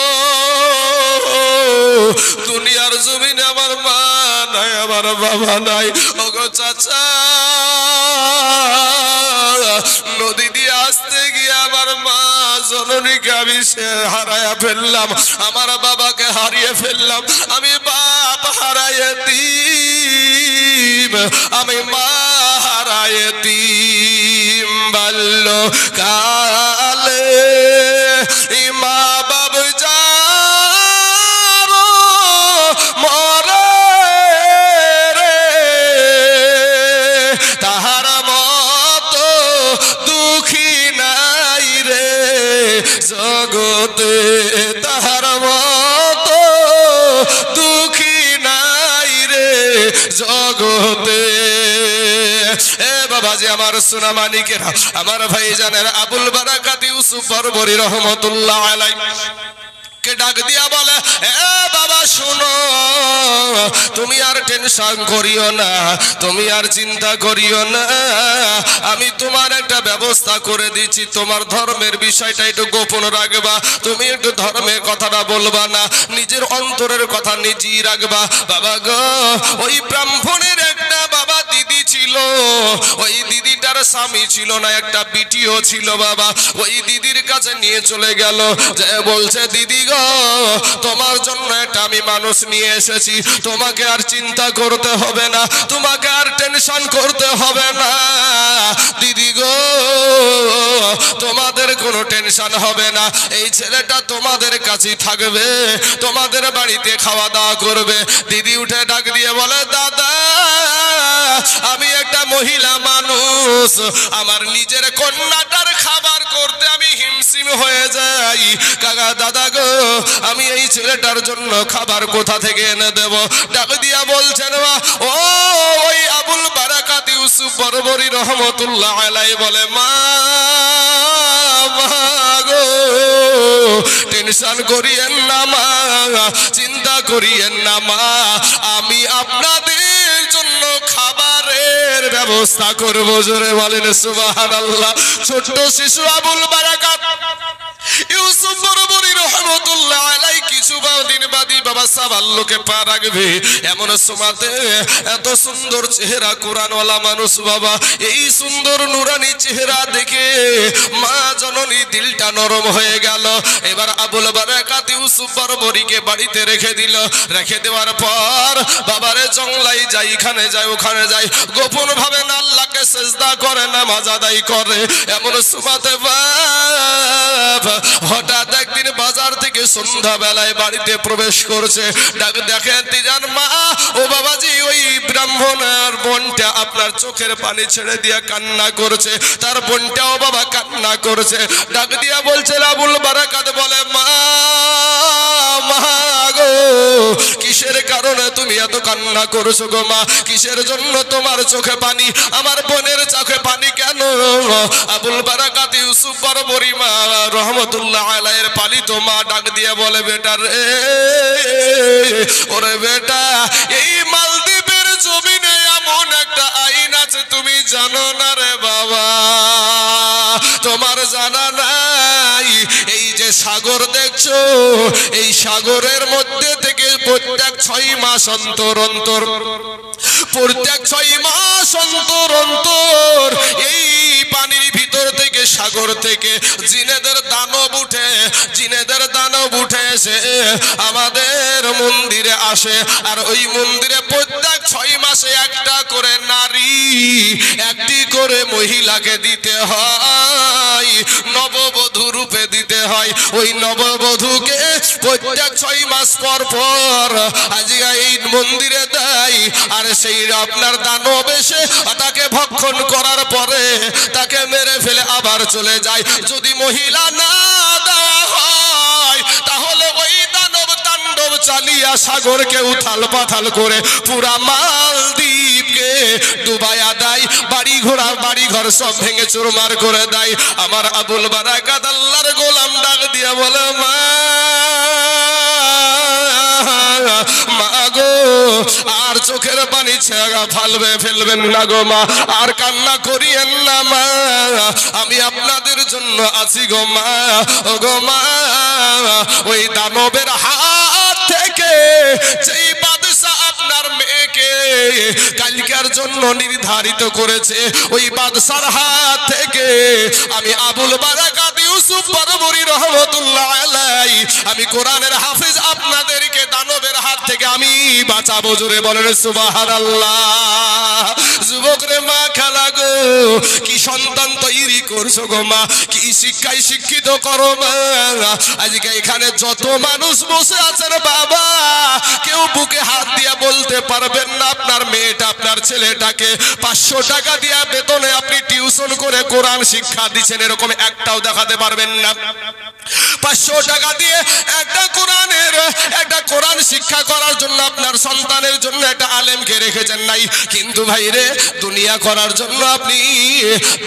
দুনিয়ার জমিনে আমার মা নাই, আমার বাবা নাই, ওগো চাচা নদী দিয়ে আসতে গিয়ে আমার মা জননীকে আমি হারায়া ফেললাম, আমার বাবাকে হারিয়ে ফেললাম, আমি বাপ হারাইতিম, আমি মা হারাইতিম। বাল্য কালে মা বাপ যারো মরে রে, তাহার মতো দুঃখী নাই রে জগতে, তাহার মতো দুঃখী নাই রে জগতে। এ বাবাজি আমার সোনা মানিকেরা, আমার ভাই জানেন আবুল বারাকাত ইউসুফ বরবরি রহমতুল্লাহ আলাইহি কে ডাক দিয়া বলে, এ বাবা শোনো, তুমি আর টেনশন করিও না, তুমি আর চিন্তা করিও না, আমি তোমার একটা ব্যবস্থা করে দিচ্ছি। তোমার ধর্মের বিষয়টা একটু গোপন রাখবা, তুমি একটু ধর্মের কথাটা বলবা না, নিজের অন্তরের কথা নিজেই রাখবা। বাবা গো, ওই ব্রাহ্মণের একটা বাবা দিদি ছিল, ওই দিদিটার স্বামী ছিল না, একটা বিটিও ছিল বাবা। ওই দিদির কাছে নিয়ে চলে গেল, যে বলছে দিদি গো তোমার জন্য এটা আমি মানুষ নিয়ে এসেছি, তোমাকে আর চিন্তা করতে হবে না, তোমাকে আর টেনশন করতে হবে না দিদি গো, তোমাদের কোনো টেনশন হবে না, এই ছেলেটা তোমাদের কাছেই থাকবে, তোমাদের বাড়িতে খাওয়া দাওয়া করবে। দিদি উঠে ডাক দিয়ে বলে দাদা আমি একটা মহিলা মানুষ, আমার নিজের কন্যাটার খাবার করতে আমি হিমশিম হয়ে যাই, কাকা দাদা গো আমি এই ছেলেটার জন্য খাবার কোথা থেকে এনে দেব? ডাক দিয়া বলছেন ও ওই আবুল বারাকাত ইউসুফ বরবরী রহমতুল্লাহ আলাইহি বলে মা গো টেনশন করিয়েন না মা, চিন্তা করিয়েন না মা, আমি আপনাদের জন্য খাবারের ব্যবস্থা করবো। জোরে বলেন সুবহানাল্লাহ। ছোট্ট শিশু আবুল বারাকাত ইউসুফ বরবরী রহমতুল্লাহ আলাইহি কিছু দিন বাদী বাবা সাবাল্লোকে পা রাখবে, এমন সময়তে এত সুন্দর চেহারা কোরআনওয়ালা মানুষ বাবা, এই সুন্দর নুরানি চেহারা দেখে মা জননী দিলটা নরম হয়ে গেল। এবার আবুল বারাকাত ইউসুফ বরবরীকে বাড়িতে রেখে দিল। রেখে দেওয়ার পর বাবারে জংলাই যাই, এখানে যায় ওখানে যায়, গোপন ভাবে না আল্লাহকে সেজদা করে, নামাজ আদায় করে। এমন সময়তে হঠাৎ একদিন বাজার থেকে সন্ধ্যা বেলায় বাড়িতে প্রবেশ করছে। দেখেন তিজান মা ও বাবাজি ওই ব্রাহ্মণের বোনটা আপনার চোখের পানি ছেড়ে দিয়ে কান্না করছে, তার বোনটাও বাবা কান্না করছে। ডাক দিয়া বলছে আবুল বারাকাত বলে মা গো কিসের কারণে তুমি এত কান্না করছো গো মা, কিসের জন্য তোমার চোখে পানি, আমার বোনের চোখে পানি কেন? আবুল বারাকাত ইউসুফ বরবরী মা রহমতুল্লাহ আলাইহির পালিত মা ডাক দিয়ে বলে বেটা রে, ওরে বেটা এই মালদ্বীপের জমিনে এমন একটা আইন আছে তুমি জানো না রে বাবা, তোমার জানা নাই? এই যে সাগর দেখছো, এই সাগরের মধ্যে থেকে প্রত্যেক 6 মাস অন্তর অন্তর, প্রত্যেক 6 মাস অন্তর অন্তর এই পানির ভিতর থেকে সাগর থেকে জিনেদের দানব উঠে, জিনেদের দানব উঠে এসে আমাদের মন্দিরে আসে। আর ওই মন্দিরে প্রত্যেক 6 মাসে একটা করে নারী, একটি করে মহিলাকে দিতে হয়, নববধূ রূপে দিতে হয়। ওই নববধূকে প্রত্যেক 6 মাস পর পর আজকে এই মন্দিরে দেয়। আর সেই আপনার দানব এসে তাকে ভক্ষণ করার পরে তাকে মেরে ফেলে আবার চলে যায়। যদি মহিলা না দেওয়া হয় তাহলে ওই দানব তাণ্ডব চালিয়া সাগরকে উথাল পাথাল করে পুরা মালদ্বীপকে ডুবাইয়া দেয়, বাড়ি ঘর সব ভেঙে চুরমার করে দেয়। আমার আবুল বারাকাত আল্লাহর গোলাম ডাক দিয়া বলে মা গো আর চোখের পানি ছেড়া ফেলবেন না গো মা, আর কান্না করিয়েন না মা, আমি আপনাদের জন্য আছি গো মা। ও গো মা ওই দানবের হাত থেকে যেই বাদশা আপনার মেয়েকে কালকের জন্য নির্ধারিত করেছে, ওই বাদশার হাত থেকে আমি আবুল বারাকাত ইউসুফ বরবরী রহমতুল্লাহ আলাইহি আমি কোরআনের হাফেজ আপনাদেরকে দানবের হাত থেকে আমি বাঁচাবো। জোরে বলেন সুবহানাল্লাহ। যুবক রে মা খালা গো কি সন্তান তৈরি করছো গো মা, কি শিক্ষায় শিক্ষিত করো মা। আজকে এখানে যত মানুষ বসে আছেন বাবা, কেউ বুকে হাত দিয়া বলতে পারবেন না আপনার মেয়েটা আপনার ছেলেটাকে 500 টাকা দিয়া বেতনে আপনি টিউশন করে কোরআন শিক্ষা দিচ্ছেন, এরকম একটাও দেখাতে পারবেন না। 500 টাকা দিয়ে একটা কোরআন শিক্ষা করার জন্য আপনার সন্তানের জন্য একটা আলেমকে রেখেছেন নাই। কিন্তু ভাই রে দুনিয়া করার জন্য আপনি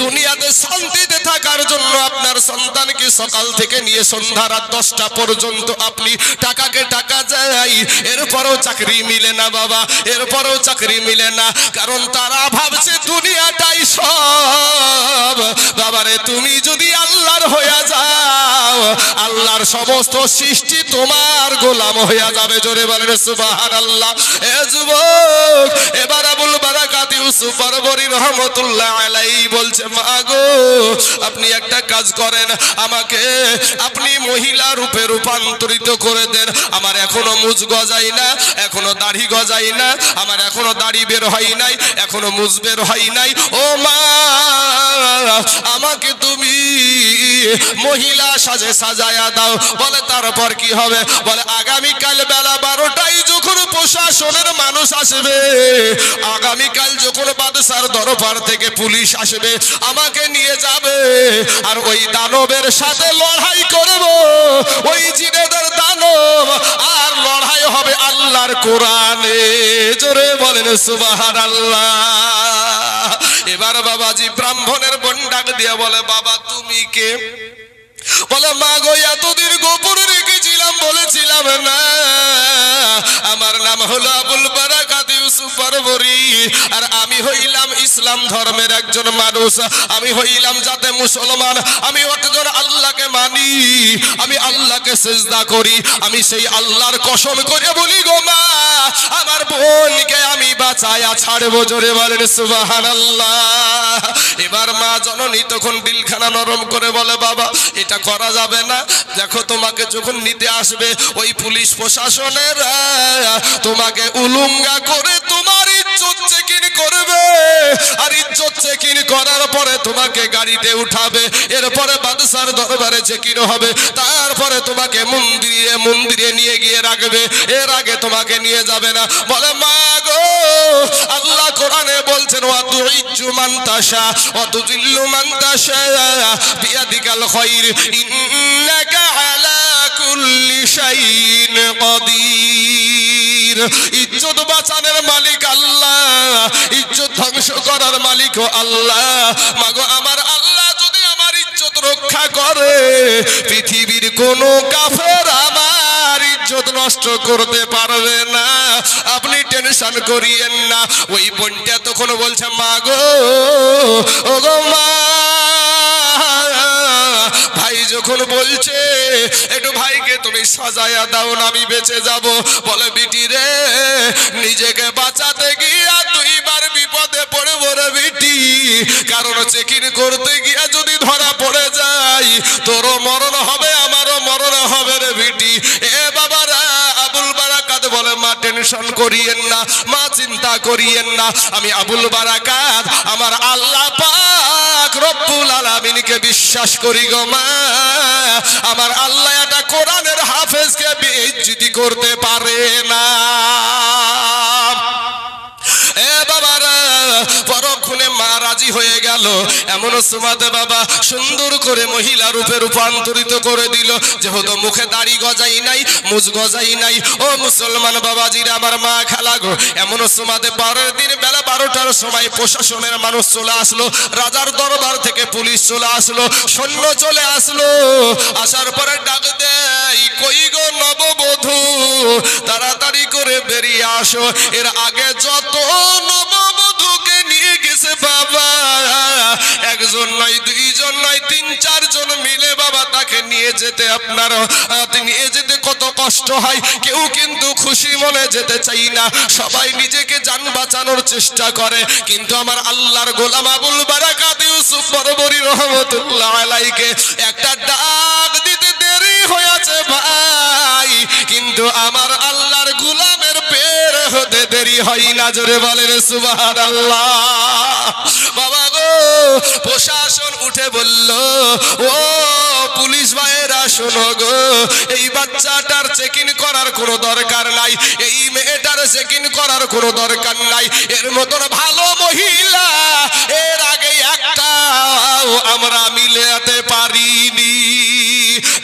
দুনিয়াতে শান্তিতে থাকার জন্য আপনার সন্তানকে সকাল থেকে নিয়ে সন্ধ্যা রাত 10টা পর্যন্ত আপনি টাকাকে টাকা যাই, এরপরেও চাকরি মিলে না বাবা, এরপরেও চাকরি মিলে না, কারণ তারা ভাবছে দুনিয়াটাই সব। বাবারে তুমি যদি আল্লাহর হয়ে যাও আল্লাহর সমস্ত সৃষ্টি তোমার গোলাম হইয়া যাবে। জোরে বলেন সুবহানাল্লাহ। এ যুবক, এবার আবুল বারাকাত ইউসুফ বরবরী রহমতুল্লাহ আলাইহি বলছে, মা গো আপনি একটা কাজ করেন, আমাকে আপনি মহিলা রূপে রূপান্তরিত করে দেন। আমার এখনো মুজ গজাই না, এখনো দাড়ি গজাই না, আমার এখনো দাড়ি বের হয় নাই, এখনো মুজ বের হয় নাই। ও মা, আমাকে তুমি মহিলা সাজে সাজায়া দাও। বলে তারপর কি হবে? বলে আগামীকাল বেলা 12টায় যখন প্রশাসনের মানুষ আসবে, আগামীকাল যখন বাদশার দরবার থেকে পুলিশ আসবে, আমাকে নিয়ে যাবে আর ওই দানবের সাথে লড়াই করব। ওই জিনেদের দানব, আর লড়াই হবে আল্লাহর কোরআনে। জোরে বলেন সুবহানাল্লাহ। এবার বাবাজি ব্রাহ্মণের বোন ডাক দিয়ে বলে, বাবা তুমি কে? বলে মা গো এতদিন গোপন রেখেছিলাম, বলেছিলাম না। আমার নাম হলো আবুল বারাকাত ইউসুফ বরবরী, আর আমি হইলাম ইসলাম ধর্মের একজন মানুষ। আমি হইলাম যাতে মুসলমান, আমি একজন আল্লাহকে মানি, আমি আল্লাহকে সিজদা করি। আমি সেই আল্লাহর কসম করে বলি গো মা, আমার বোনকে আমি বাঁচায়া ছাড়বো। জোরে বলেন সুবহানাল্লাহ। এবার মা জননী তখন দিলখানা নরম করে বলে, বাবা এটা করা যাবে না। দেখো তোমাকে যখন নিতে আসবে ওই পুলিশ প্রশাসনের, তোমাকে উলুঙ্গা করে তোমার ইজ্জত চেকিং করবে, আর ইজ্জত চেকিং করার পরে তোমাকে গাড়িতে উঠাবে, এরপরে বাদশার দরবারে চেকিং হবে, তারপরে তোমাকে মন্দিরে নিয়ে গিয়ে রাখবে, এর আগে তোমাকে নিয়ে যাবে না। বলে মা গো, আল্লাহ কোরআনে বলছেন, ওয়া তুইজ্জু মান তাশা ওয়া তুযিল্লু মান তাশা বিয়াদিকাল খায়র ইন্নাকা আলা কুল্লি শাইইন কাদির। ইজ্জত বাঁচানোর মালিক আল্লাহ, ইজ্জত ধ্বংস করার মালিকও আল্লাহ। মাগো আমার আল্লাহ যদি আমার ইজ্জত রক্ষা করে, পৃথিবীর কোন কাফের আমার ইজ্জত নষ্ট করতে পারবে না। আপনি টেনশন করিয়েন না। ওই বোনটা তখন বলছে, মা গো, ও গো মা, ভাই যখন বলছে একটু ভাইকে তুমি সাজায়া দাও না, আমি বেঁচে যাব। বলে বিটি রে, নিজেকে বাঁচাতে গিয়া দুইবার বিপদে পড়বো রে বিটি, কারণ চেকিং করতে গিয়া যদি ধরা পড়ে যায় তোরও মরণ হবে, আমারও মরণ হবে রে বিটি। এ বাবারা, আবুল বারাকাত বলে, মা টেনশন করিয়েন না, মা চিন্তা করিয়েন না। আমি আবুল বারাকাত আমার আল্লাহ পাক রব্বুল আলামিনকে বিশ্বাস করি গো মা। আমার আল্লাহ এটা কোরআনের হাফেজকে বেইজ্জতি করতে পারে না। এ বাবারা, পরক্ষণে মা রাজি হয়ে গেল। এমন সুমাতে বাবা সুন্দর করে মহিলা রূপে রূপান্তরিত করে দিল। যেহেতু মুখে দাড়ি গজাই নাই, মুজ গজাই নাই। ও মুসলমান বাবাজিরা, আমার মা খালা গো, এমন সুমাতে পরের দিন বেলা 12টার সময় প্রশাসনের মানুষ চলে আসলো, রাজার দরবার থেকে পুলিশ চলে আসলো, সৈন্য চলে আসলো। আসার পরে ডাক দেয়, কই গো নববধূ, তাড়াতাড়ি করে বেরিয়ে আসো। এর আগে যত নববধূকে নিয়ে গেছে বাবা, একজন নয়, দুইজন নয়, 3-4 জন মিলে বাবা তাকে নিয়ে যেতে নিয়ে যেতে কত কষ্ট হয়। কেউ কিন্তু খুশি মনে যেতে চাই না, সবাই নিজেকে জান বাঁচানোর চেষ্টা করে। কিন্তু আমার আল্লাহর গোলাম আবুল বারাকাত ইউসুফ বরবরী রহমতুল্লাহ আলাইহিকে একটা ডাক দিতে দেরি হয়েছে ভাই, কিন্তু আমার আল্লাহর গোলামের বের হতে দেরি হয় না। জোরে বলেন সুবহানাল্লাহ। বাবা গো, প্রশাসন উঠে বলল, ও পুলিশ ভাইয়েরা শোনো গো, এই বাচ্চাটার চেকিং করার কোনো দরকার নাই, এই মেয়েটার চেকিং করার কোনো দরকার নাই। এর মতন ভালো মহিলা এর আগে একটাও আমরা মিলাতে পারিনি।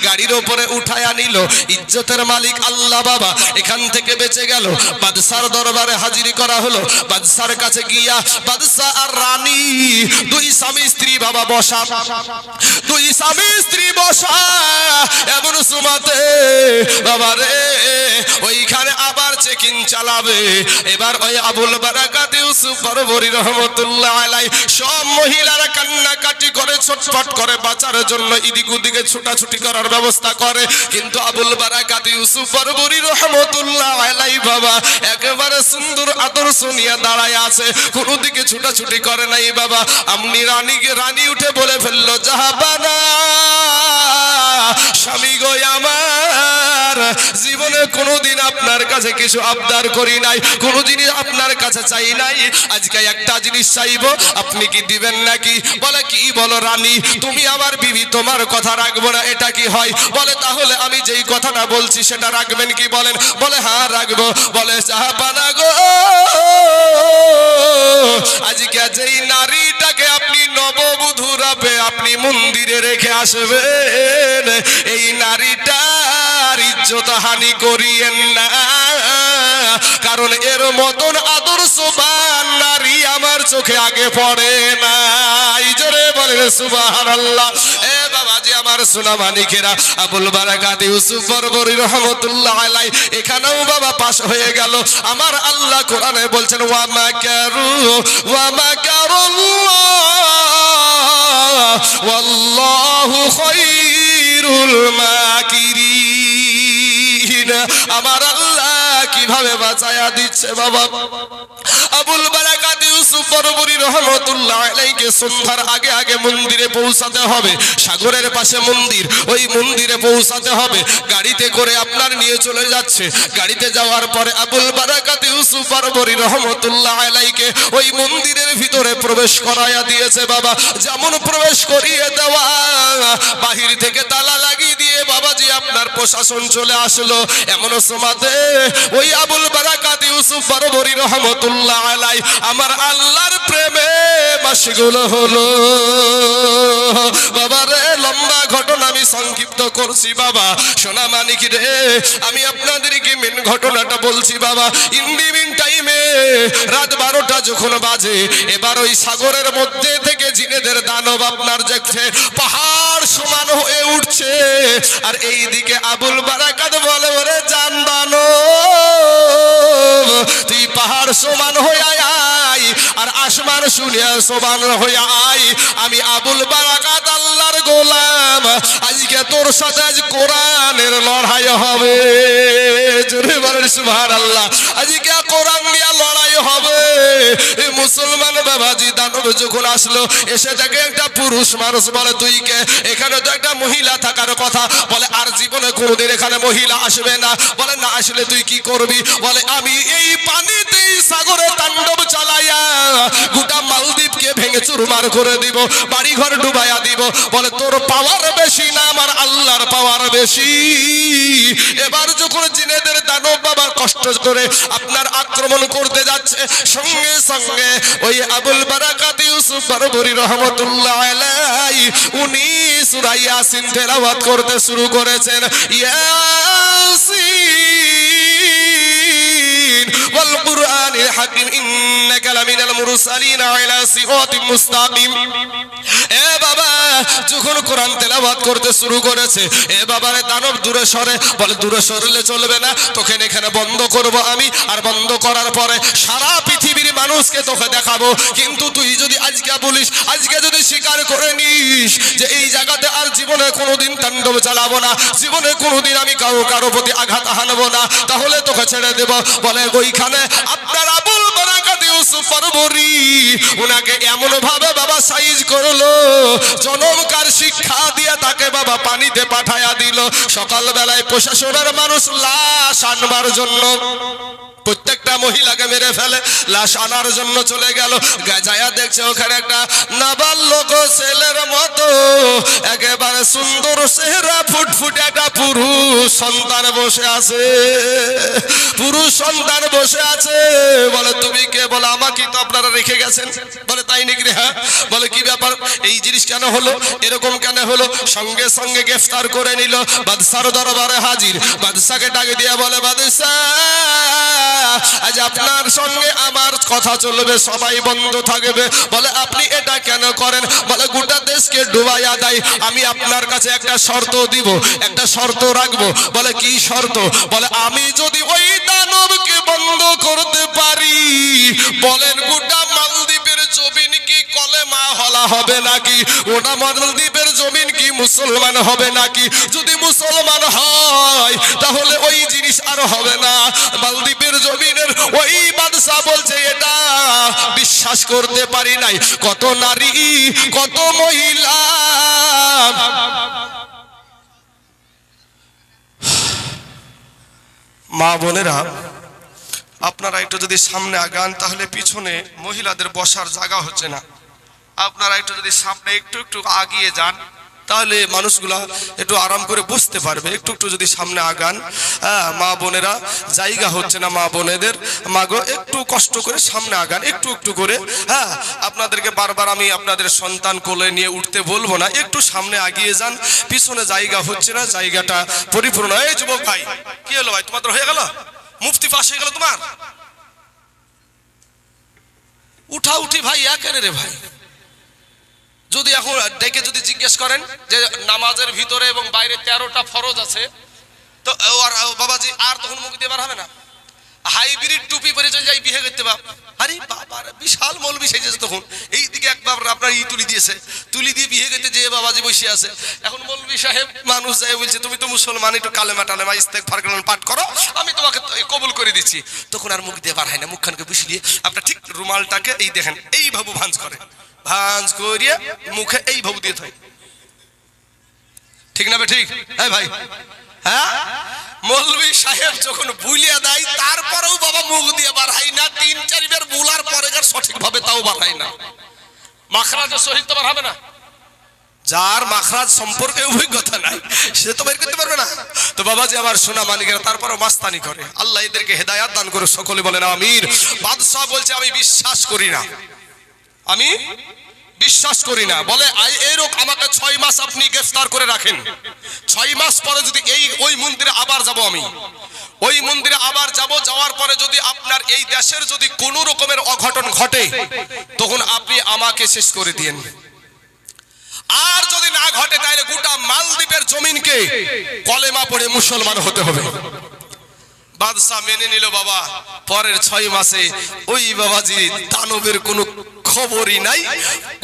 গাড়ির উপরে উঠায়া নিল, ইজ্জতের মালিক আল্লাহ বাবা এখান থেকে বেঁচে গেল। বাদশার দরবারে হাজিরি করা হলো। বাদশার কাছে গিয়া বাদশা আর রানী দুই স্বামী স্ত্রী বাবা বসা, দুই স্বামী স্ত্রী বসা, এমন সুমাতে বাবা রে ওইখানে আবার চেকিং চালাবে। এবার ওই আবুল বারাকাত ইউসুফ বরবরী রহমতুল্লাহ আলাইহি সব মহিলারা কান্নাকাটি করে, ছটফট করে, বাঁচার জন্য এদিক ওদিকে ছুটাছুটি করার ব্যবস্থা করে, কিন্তু আবুল বারাকাত ইউসুফ বরবরী রহমতুল্লাহ আলাইহি বাবা একেবারে সুন্দর আদর্শ নিয়ে দাঁড়ায় আছে, কোনো দিকে ছুটাছুটি করে নাই বাবা। আমনি রানী উঠে বলে ফেললো, জাহাবানা স্বামী গো আমার, জীবনে কোনোদিন আপনার কাছে কিছু আবদার করি নাই, কোনোদিনই আপনার কাছে চাই নাই, আজকে একটা জিনিস চাইবো, আপনি কি দিবেন নাকি? বলে কি? বলো রানী তুমি আমার বিবি, তোমার কথা রাখবো না, এটা কি হয়? বলে তাহলে আমি যেই কথাটা বলছি সেটা রাখবেন কি? বলেন। বলে হ্যাঁ রাখবো। বলে জাহাপানা গো, আজকে যেই নারীটাকে আপনি নববধূ রূপে আপনি মন্দিরে রেখে আসবেন, এই নারীটার ইজ্জত হানি করিয়েন না, কারণ এর মতন আদর্শবান নারী আমার চোখে আগে পড়ে না। জোরে বলেন সুবহানাল্লাহ। এ বাবাজি আমার সোনা মানিকেরা, আবুল বারাকাত ইউসুফ বরবরী রহমতুল্লাহ আলাইহি এখানেও বাবা পাশ হয়ে গেল। আমার আল্লাহ কোরআনে বলছেন, ওয়া মাকারু ওয়া মাকারুল্লাহ ওয়াল্লাহু খায়রুল মাকিরিন। আমার আল্লাহ কিভাবে বাঁচায়া দিচ্ছে বাবা। আবুল বারাকাত ইউসুফ বরবরী রহমতুল্লাহ আলাইহিকে সন্ধ্যার আগে আগে মন্দিরে পৌঁছাতে হবে, সাগরের পাশে মন্দির, ওই মন্দিরে পৌঁছাতে হবে। গাড়িতে করে আপনার নিয়ে চলে যাচ্ছে। গাড়িতে যাওয়ার পরে আবুল বারাকাত ইউসুফ বরবরী রহমতুল্লাহ আলাইহিকে ওই মন্দিরের ভিতরে প্রবেশ করায়া দিয়েছে বাবা। যেমন প্রবেশ করিয়ে দেওয়া, বাহির থেকে তালা লাগিয়ে দিয়ে বাবাজি আপনার প্রশাসন চলে আসলো। এমন সময়তে ওই আবুল বারাকাত ইউসুফ বরবরী রহমতুল্লাহ আলাইহি আমার আল্লাহর প্রেমে মাশগুল হলো বাবা রে। লম্বা ঘটনা আমি সংক্ষিপ্ত করছি বাবা। সোনা মানিক রে, আমি আপনাদেরকে মেন ঘটনাটা বলছি বাবা। ইন্ডিমিন টাইমে রাত 12টা যখন বাজে, এবার ওই সাগরের মধ্যে থেকে জিনেদের দানব আপনার দেখছে পাহাড় সমান হয়ে উঠছে, আর এই দিকে আবুল বারাকাত বলে, ওরে জানবানো তুই পাহাড় সমান হয়ে আয় আর আসমান শুনিয়া সমান হয়ে আয়। আমি আবুল বারাকাত আল্লাহর গোলাম, আজকে তোর সাথে আজ কোরআনের লড়াই হবে। জোরে বলেন সুবহানাল্লাহ। আজকে কোরআন নিয়ে লড়াই হবে। মুসলমান বাবাজি দানব যখন আসলো, এসে দেখে একটা পুরুষ মানুষ। বলে তুই কে? এখানে তো একটা মহিলা থাকার কথা। বলে আর জীবনে কোনোদিন এখানে মহিলা আসবে না। বলে না আসলে তুই কি করবি? বলে আমি এই পানিতে সাগরে তাণ্ডব চালাইয়া গোটা মালদ্বীপকে ভেঙে চুরমার করে দিব, বাড়ি ঘর ডুবাইয়া দিব। বলে তোর পাওয়ার বেশি না, আমার আল্লাহর পাওয়ার বেশি। এবার যখন জিনেদের দানব বাবা কষ্ট করে আপনার আক্রমণ করতে যাচ্ছে, সঙ্গে সঙ্গে ওই আবুল বারাকাত ইউসুফ বরবরী রহমতুল্লাহ আলাইহি উনি সূরা ইয়াসিন তেলাওয়াত করতে শুরু করেছেন। ইয়াসিন ওয়াল কুরআনিল হাকিম ইন্নাকা লামিনাল মুরসালিন আলা সিরাতিম মুস্তাকিম। এ বাবা যখন কোরআন তেলাওয়াত করতে শুরু করেছে, এ বাবারে দানব দূরে সরে। বলে দূরে সরলে চলবে না, তোকে এখানে বন্ধ করব আমি, আর বন্ধ করার পরে সারা পৃথিবীর মানুষকে তোকে দেখাবো। কিন্তু তুই যদি আজকে বলিস, আজকে যদি স্বীকার করে নিস যে এই জায়গাতে আর জীবনে কোনোদিন তাণ্ডব চালাবো না, জীবনে কোনোদিন আমি কারো প্রতি আঘাত হানবো না, তাহলে তোকে ছেড়ে দেব। বলে ওইখানে আপনার আবুল বারাকাত ইউসুফ বরবরী ওনাকে এমন ভাবে বাবা সাইজ করলো, জনমকার শিক্ষা দিয়ে তাকে বাবা পানিতে পাঠায়া দিল। সকালবেলায় প্রশাসনের মানুষ লাশ আনবার জন্য প্রত্যেকটা মহিলাকে মেরে ফেলে, লাশ আনার জন্য চলে গেল। যায়া দেখছে ওখানে একটা নাবালক ছেলের মতো একেবারে সুন্দর চেহারা ফুটফুটে একটা পুরুষ পুরুষ সন্তান বসে আছে, পুরুষ সন্তান বসে আছে। বলে তুমি কে? বলে আমাকে তো আপনারা রেখে গেছেন। বলে তাই নাকি রে? হ্যাঁ। বলে কি ব্যাপার, এই জিনিস কেন হলো, এরকম কেন হলো? সঙ্গে সঙ্গে গ্রেফতার করে নিল, বাদশার দরবারে হাজির। বাদশাকে ডাকে দিয়ে বলে বাদশা, আজ আপনার সঙ্গে আমার কথা চলবে, সবাই বন্ধ থাকবে। বলে আপনি এটা কেন করেন? বলে গোটা দেশকে ডুবাইয়া দেয়, আমি আপনার কাছে একটা শর্ত দিব, একটা শর্ত রাখবো। বলে কি শর্ত? বলে আমি যদি ওই দানবকে বন্ধ করতে পারি, বলেন গোটা মালদ্বীপের জমিন কি কলেমা হলা হবে নাকি? ওটা মালদ্বীপের জমিন কি মুসলমান হবে নাকি? যদি মুসলমান হয় তাহলে ওই জিনিস আর হবে না। মালদ্বীপের জমিনের ওই বাদশা বলছে এটা বিশ্বাস করতে পারি নাই। কত নারী, কত মহিলা, মা বোনেরা, আপনারা একটু যদি সামনে আগান তাহলে পিছনে মহিলাদের বসার জায়গা হচ্ছে না। আপনারা একটু যদি সামনে একটু একটু আগিয়ে যান তাহলে মানুষগুলা একটু আরাম করে বসতে পারবে। একটু একটু যদি সামনে আগান, হ্যাঁ মা বোনেরা, জায়গা হচ্ছে না মা বোনেদের। মাগো একটু কষ্ট করে সামনে আগান, একটু একটু করে। হ্যাঁ আপনাদেরকে বারবার আমি আপনাদের সন্তান কোলে নিয়ে উঠতে বলবো না, একটু সামনে আগিয়ে যান। পিছনে জায়গা হচ্ছে না, জায়গাটা পরিপূর্ণ। এই যুবক ভাই, কি হলো ভাই, তোমাদের হয়ে গেল? মুফতি পাশ হয়ে গেল তোমার? উঠা উঠি ভাই একেরে রে ভাই। যদি এখন ডেকে যদি জিজ্ঞেস করেন যে নামাজের ভিতরে এবং বাইরে 13টা ফরজ আছে, তো আর বাবাজি আর তখন মুখ দিয়ে বার হবে না। হাইব্রিড টুপি পরে চলে যাই বিয়ে করতে বাপ। আরে বাবা বিশাল মৌলবি সেজেছে তখন। এইদিকে একবার আপনার তুলি দিয়েছে, তুলি দিয়ে বিয়ে করতে যে বাবাজি বসে আছে। এখন মৌলবি সাহেব মানুষ যায় বলছে তুমি তো মুসলমান, একটু কালেমা টালেমা ইস্তেগফার পাঠ করো, আমি তোমাকে কবুল করে দিচ্ছি। তখন আর মুখ দিয়ে বার হয় না, মুখখানকে বসিয়ে আপনার ঠিক রুমালটাকে এই দেখেন এইভাবে ভাঁজ করে, ভাঁজ করিয়ে মুখে এই ভাবে দিয়ে থাকে। ঠিক না ঠিক? হ্যাঁ ভাই, হ্যাঁ মৌলবি সাহেব যখন বুলিয়া দেয় তারপরেও বাবা মুখ দিয়ে বার হয় না। 3-4 বার বুলার পরে সঠিক ভাবে তাও বার হয় না। মাখরাজের সহিত তো বার হবে না। যার মাখরাজ সম্পর্কে অভিজ্ঞতা নাই সে তো বের করতে পারবে না। তো বাবাজি আমার সোনা মালিকেরা তারপরও মাস্তানি করে। আল্লাহ এদেরকে হেদায়াত দান করে, সকলে বলেন আমির। বাদশাহ বলছে আমি বিশ্বাস করি না, আমি বিশ্বাস করি না। বলে এইরকম আমাকে 6 মাস আপনি গ্রেফতার করে রাখেন। 6 মাস পরে যদি ওই মন্দিরে আবার যাব, আমি ওই মন্দিরে আবার যাব, যাওয়ার পরে যদি আপনার এই দেশের যদি কোনো রকমের অঘটন ঘটে তখন আপনি আমাকে শেষ করে দিয়েন। আর যদি না ঘটে তাহলে গোটা মালদ্বীপের জমিনকে কলেমা পড়ে মুসলমান হতে হবে। বাদশাহ মেনে নিল বাবা। পরের 6 মাসে ওই বাবাজি দানবের কোনো খবরই নাই।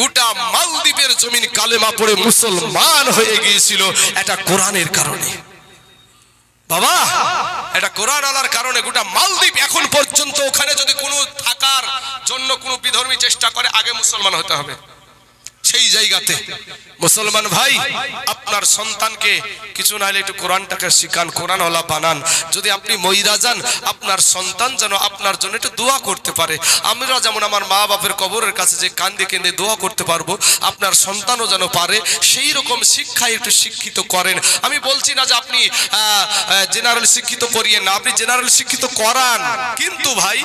গোটা মালদ্বীপের জমিন কালেমা পড়ে মুসলমান হয়ে গিয়েছিল। এটা কোরআনের কারণে বাবা, এটা কোরআন আলার কারণে গোটা মালদ্বীপ এখন পর্যন্ত ওখানে যদি কোনো থাকার জন্য কোনো বিধর্মী চেষ্টা করে আগে মুসলমান হতে হবে। সেই জায়গাতে মুসলমান ভাই আপনার সন্তানকে কিছু না হলে একটু কোরআনটাকে শিখান, কোরআনওয়ালা বানান। যদি আপনি মইরা যান আপনার সন্তান যেন আপনার জন্য একটু দোয়া করতে পারে। আমরা যেমন আমার মা বাপের কবরের কাছে যে কান্দে কেঁদে দোয়া করতে পারবো, আপনার সন্তানও যেন পারে। সেই রকম শিক্ষায় একটু শিক্ষিত করেন। আমি বলছি না যে আপনি জেনারেল শিক্ষিত করিয়েন না, আপনি জেনারেল শিক্ষিত করান। কিন্তু ভাই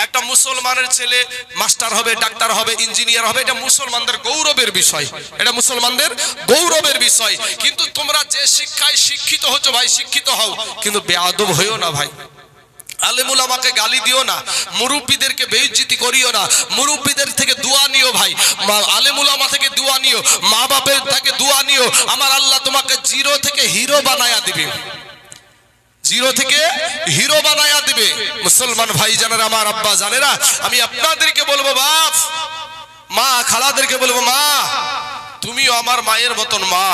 একটা মুসলমানের ছেলে মাস্টার হবে, ডাক্তার হবে, ইঞ্জিনিয়ার হবে, এটা মুসলমানদের গৌরবের বিষয়, এটা মুসলমানদের গৌরবের বিষয়। কিন্তু তোমরা যে শিক্ষায় শিক্ষিত হচ্ছ ভাই, শিক্ষিত হও, কিন্তু বেয়াদব হইও না ভাই। আলেমুল আমাকে গালি দিও না, মুরব্বীদেরকে বেইজ্জতি করিও না, মুরব্বীদের থেকে দোয়া নিও ভাই, আলেমুল আমা থেকে দোয়া নিও, মা বাপের থেকে দোয়া নিও। আমার আল্লাহ তোমাকে জিরো থেকে হিরো বানায়া দিবে, জিরো থেকে হিরো বানায়া দিবে। মুসলমান ভাই জানেরা, আমার আব্বা জানেরা, আমি আপনাদেরকে বলবো বাপ, মা খালাদেরকে বলবো মা তুমিও আমার মায়ের মতন মা।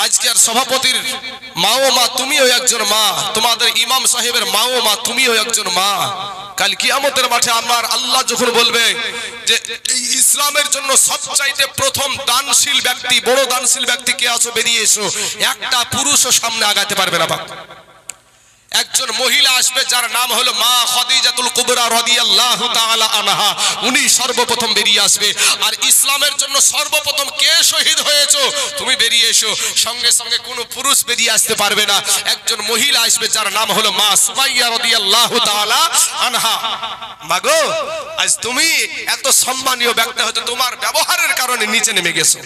আজকের সভাপতির মাও মা, তুমিও একজন মা। তোমাদের ইমাম সাহেবের মাও মা, তুমিও একজন মা। কাল কিয়ামতের মাঠে আমার আল্লাহ যখন বলবে যে এই ইসলামের জন্য সবচাইতে প্রথম দানশীল ব্যক্তি, বড় দানশীল ব্যক্তি কে আছো বেরিয়ে এসো, একটা পুরুষও সামনে আগাতে পারবে না বাপ। একজন মহিলা আসবে যার নাম হলো মা খাদিজাতুল কুবরা রাদিয়াল্লাহু তাআলা আনহা। উনি সর্বপ্রথম বেরিয়ে আসবে। আর ইসলামের জন্য সর্বপ্রথম কে শহীদ হয়েছো তুমি বেরিয়ে এসো। সঙ্গে সঙ্গে কোনো পুরুষ বেরিয়ে আসতে পারবে না। একজন মহিলা আসবে যার নাম হলো মা সুমাইয়া রাদিয়াল্লাহু তাআলা আনহা। মাগো, আজ তুমি এত সম্মানীয় ব্যক্তি হতে তোমার ব্যবহারের কারণে নিচে নেমে গেছো।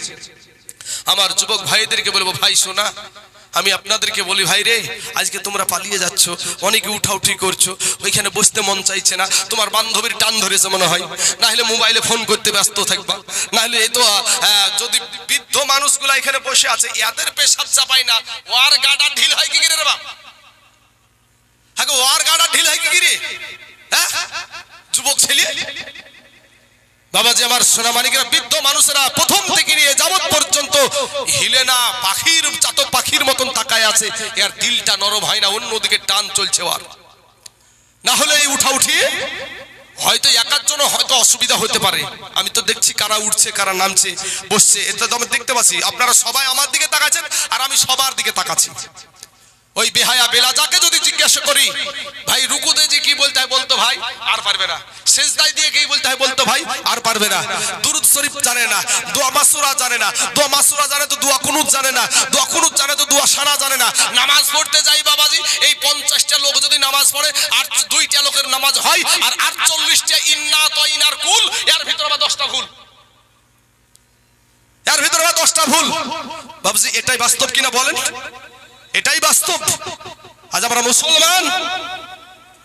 আমার যুবক ভাইদেরকে বলবো, ভাই শোনা, আমি আপনাদেরকে বলি, ভাই রে, আজকে তোমরা পালিয়ে যাচ্ছ, অনেকে উঠাউঠি করছো, ওইখানে বসতে মন চাইছে না, তোমার বান্ধবীর টান ধরেছে মনে হয়, না হলে মোবাইলে ফোন করতে ব্যস্ত থাকবা, না হলে এই তো যদি বৃদ্ধ মানুষগুলা এখানে বসে আছে এদের পেশাব চাপাই না, ওয়ার গাডা ঢিল হয় কি রে বাবা? হ্যাঁ, ওয়ার গাডা ঢিল হয় কি রে? হ্যাঁ, যুবক ছেলে বাবাজি আমার সোনামানিকেরা, বৃদ্ধ মানুষেরা প্রথম থেকে নিয়ে যাবত পর্যন্ত হিলে না, পাখির চাতক পাখির মতন তাকায় আছে, এর দিলটা নরম হয় না, অন্যদিকে টান চলছে। আর না হলে এই উঠা উঠি হয়তো একার জন্য হয়তো অসুবিধা হতে পারে। আমি তো দেখছি কারা উঠছে কারা নামছে বসছে, এটা তো আমি দেখতে পাচ্ছি। আপনারা সবাই আমার দিকে তাকাচ্ছেন আর আমি সবার দিকে তাকাচ্ছি। ওই বেহায়া বেলাজাকে যদি জিজ্ঞাসা করি, ভাই রুকুতে যে কি বলতে হয় বলতো ভাই, আর পারবে না। সেজদায় দিয়ে কি বলতে হয় বলতো ভাই, আর পারবে না। দুরুদ শরীফ জানে না, দোয়া মাসুরা জানে না, দোয়া মাসুরা জানে তো দোয়া কুনুত জানে না, দোয়া কুনুত জানে তো দোয়া সানা জানে না। নামাজ পড়তে যাই বাবাজি, এই 50টা লোক যদি নামাজ পড়ে আর 2টা লোকের নামাজ হয়, আর 48টা ইন্না তাইনার কুল, এর ভিতরে আবার 10টা ভুল, এর ভিতরে আবার 10টা ভুল। বাবাজি এটাই বাস্তব কিনা বলেন? এটাই বাস্তব। আজ আমরা মুসলমান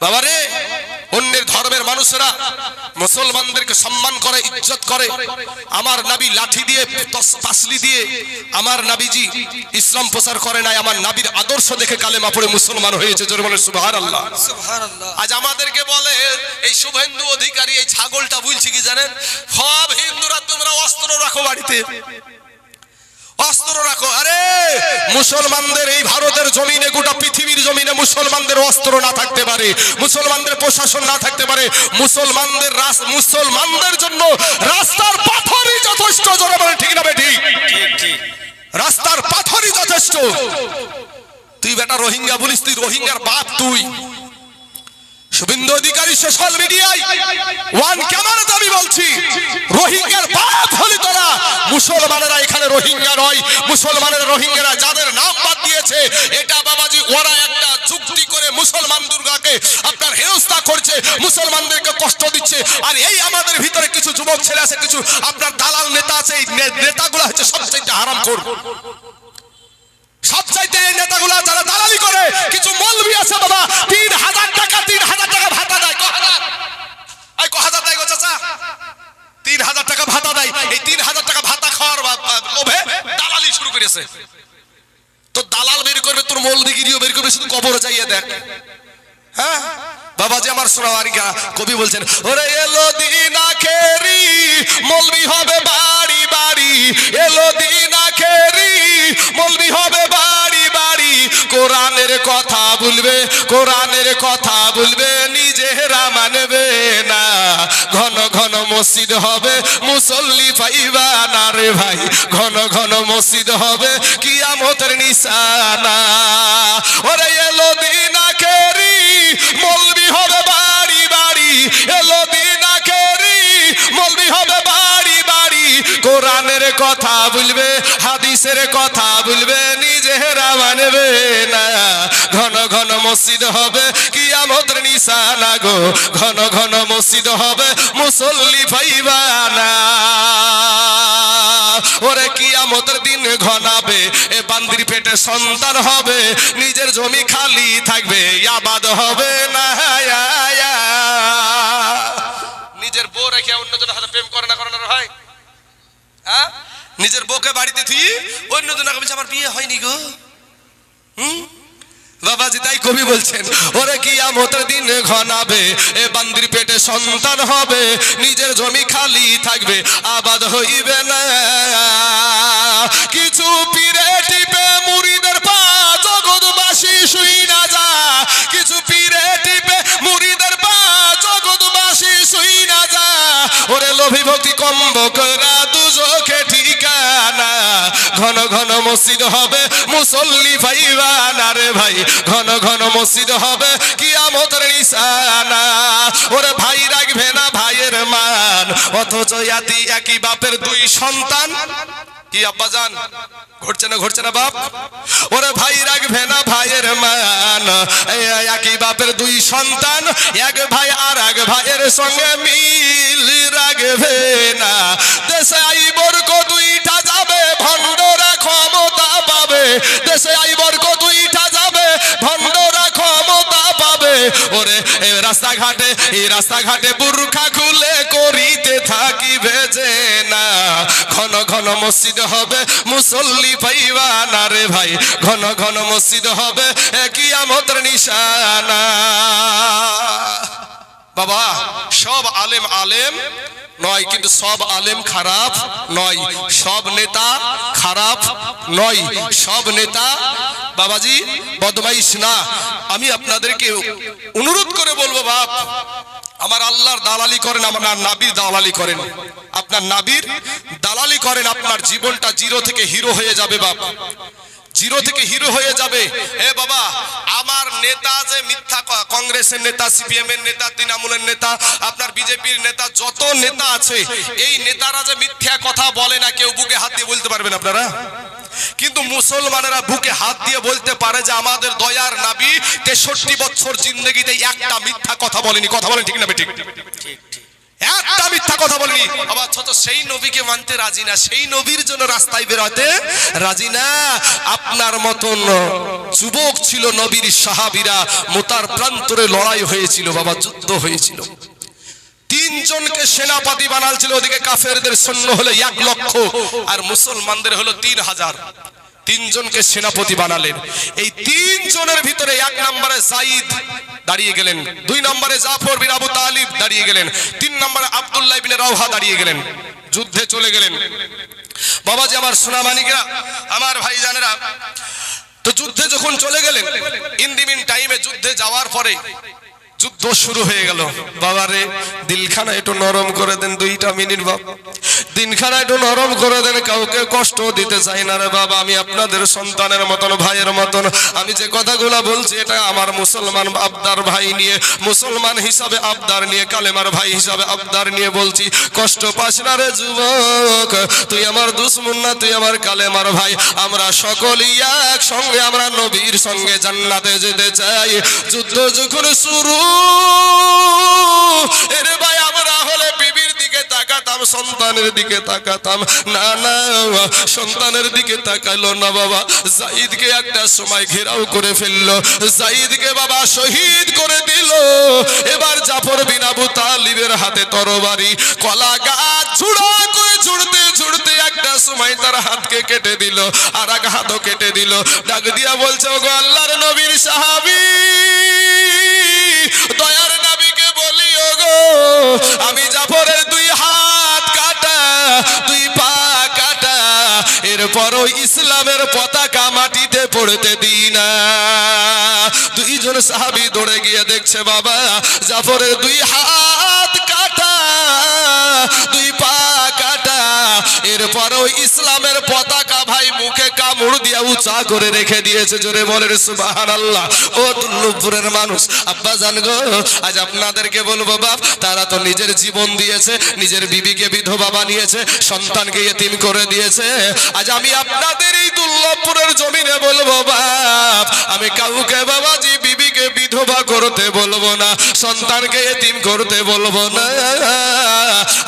বাবারে, অন্যের ধর্মের মানুষেরা মুসলমানদেরকে সম্মান করে, ইজ্জত করে। আমার নবী লাঠি দিয়ে পাসলি দিয়ে আমার নবীজি ইসলাম প্রচার করে নাই, আমার নবীর আদর্শ দেখে কালেমা পড়ে মুসলমান হয়েছে। জোরে বলে সুবহানাল্লাহ। সুবহানাল্লাহ। আজ আমাদেরকে বলে এই শুভেন্দু অধিকারী, এই ছাগলটা বলছি কি জানেন, সব হিন্দুরা তোমরা অস্ত্র রাখো বাড়িতে, অস্ত্র রাখো। আরে মুসলমানদের এই ভারতের জমিনে, গোটা পৃথিবীর জমিনে মুসলমানদের অস্ত্র না থাকতে পারে, মুসলমানদের প্রশাসন না থাকতে পারে, মুসলমানদের জন্য রাস্তার পাথরই যথেষ্ট। জোরে বলেন ঠিক না বেঠিক? রাস্তার পাথরই যথেষ্ট। তুই বেটা রোহিঙ্গা বলিস, তুই রোহিঙ্গার বাপ। তুই শুভেন্দু অধিকারী সোশ্যাল মিডিয়ায় ওয়ান ক্যামেরাতে আমি বলছি, রোহিঙ্গার বাপ হলি তোরা। মুসলমানেরা এখানে রোহিঙ্গা নয়, মুসলমানের রোহিঙ্গারা যাদের নাম বাদ দিয়েছে, এটা বাবাজি ওরা একটা চুক্তি করে মুসলমান দুর্গাকে আপনার হেনস্থা করছে, মুসলমানদেরকে কষ্ট দিচ্ছে। আর এই আমাদের ভিতরে কিছু যুবক ছেলে আছে, কিছু আপনার দালাল নেতা আছে, এই নেতাগুলো হচ্ছে সবচেয়ে হারামখোর। সবচাইতে এই নেতাগুলা যারা দালালি করে, কিছু মৌলবি আছে বাবা, 3000 টাকা ভাতা দেয়। কহাজার দেয় গো চাচা, 3000 টাকা ভাতা দেয়। এই 3000 টাকা ভাতা খাওয়ার লোভে দালালি শুরু করেছে। তো দালাল বের করবে, তোর মৌলদিগিরিও বের করবে, শুধু কবরে যাইয়ে দেখ। হ্যাঁ বাবাজি আমার সোনাওয়ারিকা কবি বলছেন, ওরে এলো দিন আখেরি মৌলবি হবে বাড়ি বাড়ি, এলো দিন আখেরি মৌলবি হবে বাড়ি বাড়ি। কোরআনের কথা বলবে, কোরআনের কথা বলবে, নিজেরা মানবে না। ঘন ঘন মসজিদ হবে, মুসল্লি পাইবা না রে ভাই। ঘন ঘন মসজিদ হবে, কিয়ামতের নিশানা। ওরে এলো দিন আখেরি মৌলবি হবে বাড়ি বাড়ি, এলো দিন আখেরি মৌলবি হবে বাড়ি বাড়ি। কোরআনের কথা বলবে, হাদিসের কথা বলবে, নিজেরা মানবে না। ঘন ঘন মসজিদ হবে, কিয়ামতের নিশানা গো। ঘন ঘন মসজিদ হবে, মুসল্লি পাইবা না। ওরে কিয়ামতের দিন ঘনাবে, এ বান্দির পেটে সন্তান হবে, নিজের জমি খালি থাকবে, আবাদ হবে না। নিজের বউ রেখে অন্যজনের হাতে প্রেম করে না করে না ভাই? হ্যাঁ, নিজের বউকে বাড়িতে থুই অন্যজনের বলছে আমার বিয়ে হয়নি গো। বাবাজি তাই কবি বলছেন, ওরে কিয়ামতের দিন ঘনাবে, এ বান্দির পেটে সন্তান হবে, নিজের জমি খালি থাকবে, আবাদ হইবে না। কিছু পীরে টিপে মুরিদের পা জগৎবাসী শুই না যা, কিছু পীরে টিপে মুরিদের পা জগৎবাসী শুই না যা। ওরে লোভী ভক্তি কম্ব করা দুজকে ঠিকানা, ঘন ঘন মসজিদ হবে মুসল্লি পাইবা না রে ভাই, ঘন ঘন মসজিদ হবে কিয়ামতের নিশানা। ওরে ভাই রাখবে না ভাইয়ের মান, অথচ একই বাপের দুই সন্তান। কি আব্বাজান ঘটছে না বাপ? ওরে ভাই রাখবে না ভাইয়ের মান, একই বাপের দুই সন্তান, এক ভাই আর এক ভাইয়ের সঙ্গে মিল রাখবে না। দেশে আইবর কো দুইটা যাবে, ভণ্ডরা ক্ষমতা পাবে। দেশে আইবর কো দুইটা যাবে, ভণ্ডরা ক্ষমতা পাবে। ওরে এই রাস্তাঘাটে বুরখা খুলে করিতে থাকিবে যে না। ঘন ঘন মসজিদ হবে মুসল্লি পাইবা না রে ভাই, ঘন ঘন মসজিদ হবে কিয়ামতের নিশানা। বাবা সব আলেম আলেম নয়, কিন্তু সব আলেম খারাপ নয়, সব নেতা খারাপ নয়, সব নেতা বাবাজি বদমাইশ না। আমি আপনাদেরকে অনুরোধ করে বলবো বাপ, আমার আল্লাহর দালালি করেন, আমার নাবির দালালি করেন। আপনার নাবির দালালি করেন, আপনার জীবনটা জিরো থেকে হিরো হয়ে যাবে বাপ, জিরো থেকে হিরো হয়ে যাবে। এ বাবা আমার নেতা যে মিথ্যা, কংগ্রেসের নেতা, সিপিএম এর নেতা, তৃণমূলের নেতা, আপনার বিজেপির নেতা, যত নেতা আছে এই নেতারা যে মিথ্যা কথা বলে না, কেউ বুকে হাত দিয়ে বলতে পারবেন আপনারা? কিন্তু মুসলমানেরা বুকে হাত দিয়ে বলতে পারে যে আমাদের দয়ার নবী 63 বছর জিন্দেগিতে একটা মিথ্যা কথা বলেনি। কথা বলেন ঠিক না বেঠিক? একটা মিথ্যা কথা বলেনি। আবার ছোট সেই নবীকে মানতে রাজি না, সেই নবীর জন্য রাস্তায় বেরোতে রাজি না। আপনার মতন যুবক ছিল নবীর সাহাবীরা, মোতার প্রান্তরে লড়াই হয়েছিল বাবা, যুদ্ধ হয়েছিল। 3 জনকে সেনাপতি বানালছিল, ওদিকে কাফেরদের সৈন্য হলো 1 লক্ষ আর মুসলমানদের হলো 3000। 3 জনকে সেনাপতি বানালেন। এই 3 জনের ভিতরে 1 নম্বরে যায়েদ দাঁড়িয়ে গেলেন, 2 নম্বরে জাফর বিন আবু তালিব দাঁড়িয়ে গেলেন, 3 নম্বরে আব্দুল্লাহ ইবনে রাওহা দাঁড়িয়ে গেলেন। যুদ্ধে চলে গেলেন বাবাজি, আমার সোনামানিকেরা, আমার ভাইজানেরা। তো যুদ্ধে যখন চলে গেলেন, ইন দি মিন টাইমে যুদ্ধে যাওয়ার পরে যুদ্ধ শুরু হয়ে গেল। বাবারে দিলখানা একটু নরম করে দেন, 2টা মিনিট বাবা, দিনখানা একটু নরম করে দেন, কাউকে কষ্ট দিতে চাই না রে বাবা। আমি আপনাদের সন্তানের মতন, ভাইয়ের মতন, আমি যে কথাগুলো বলছি এটা আমার মুসলমান আবদার ভাই নিয়ে, মুসলমান হিসাবে আবদার নিয়ে, কালেমার ভাই হিসাবে আবদার নিয়ে বলছি। কষ্ট পাস না রে যুবক, তুই আমার দুশ্মন না, তুই আমার কালেমার ভাই। আমরা সকলেই একসঙ্গে আমরা নবীর সঙ্গে জান্নাতে যেতে চাই। যুদ্ধ যখন শুরু, এরে ভাই আমরা হলে বিবির দিকে তাকাতাম, সন্তানের দিকে তাকাতাম না, না সন্তানের দিকে তাকাইলো না বাবা। যায়েদকে একটা সময় ঘেরাও করে ফেললো, যায়েদকে বাবা শহীদ করে দিল। এবার জাফর বিন আবু তালিবের হাতে তরবারি, কলা গাছ ঝুড়া করে ঝুড়তে ঝুড়তে একটা সময় তার হাতকে কেটে দিল, আর এক হাতও কেটে দিল। ডাক দিয়া বলছে, ওগো আল্লাহর নবীর সাহাবী, দয়ার নবীকে বলি, ওগো আমি জাফরের 2 হাত কাটা, 2 পা কাটা, এরপরও ইসলামের পতাকা মাটিতে পড়তে দিই না। 2 জন সাহাবী দৌড়ে গিয়ে দেখছে বাবা জাফরের 2 হাত কাটা, 2 পা কাটা, এরপরও ইসলামের পতাকা ভাই মুখে কামড় দিয়া উঁচা করে রেখে দিয়েছে। জোরে বলেন সুবহানাল্লাহ। ও দুল্লুপুরের মানুষ, আব্বা জান গো, আজ আপনাদেরকে বলবো বাপ, তারা তো নিজের জীবন দিয়েছে, নিজের বিবিকে বিধবা বানিয়েছে, সন্তানকে ইতিম করে দিয়েছে। আজ আমি আপনাদের এই দুল্লভপুরের জমিনে বলবো বাপ, আমি কাউকে বাবাজি বিবিকে বিধবা করতে বলবো না, সন্তানকে ইতিম করতে বলবো না।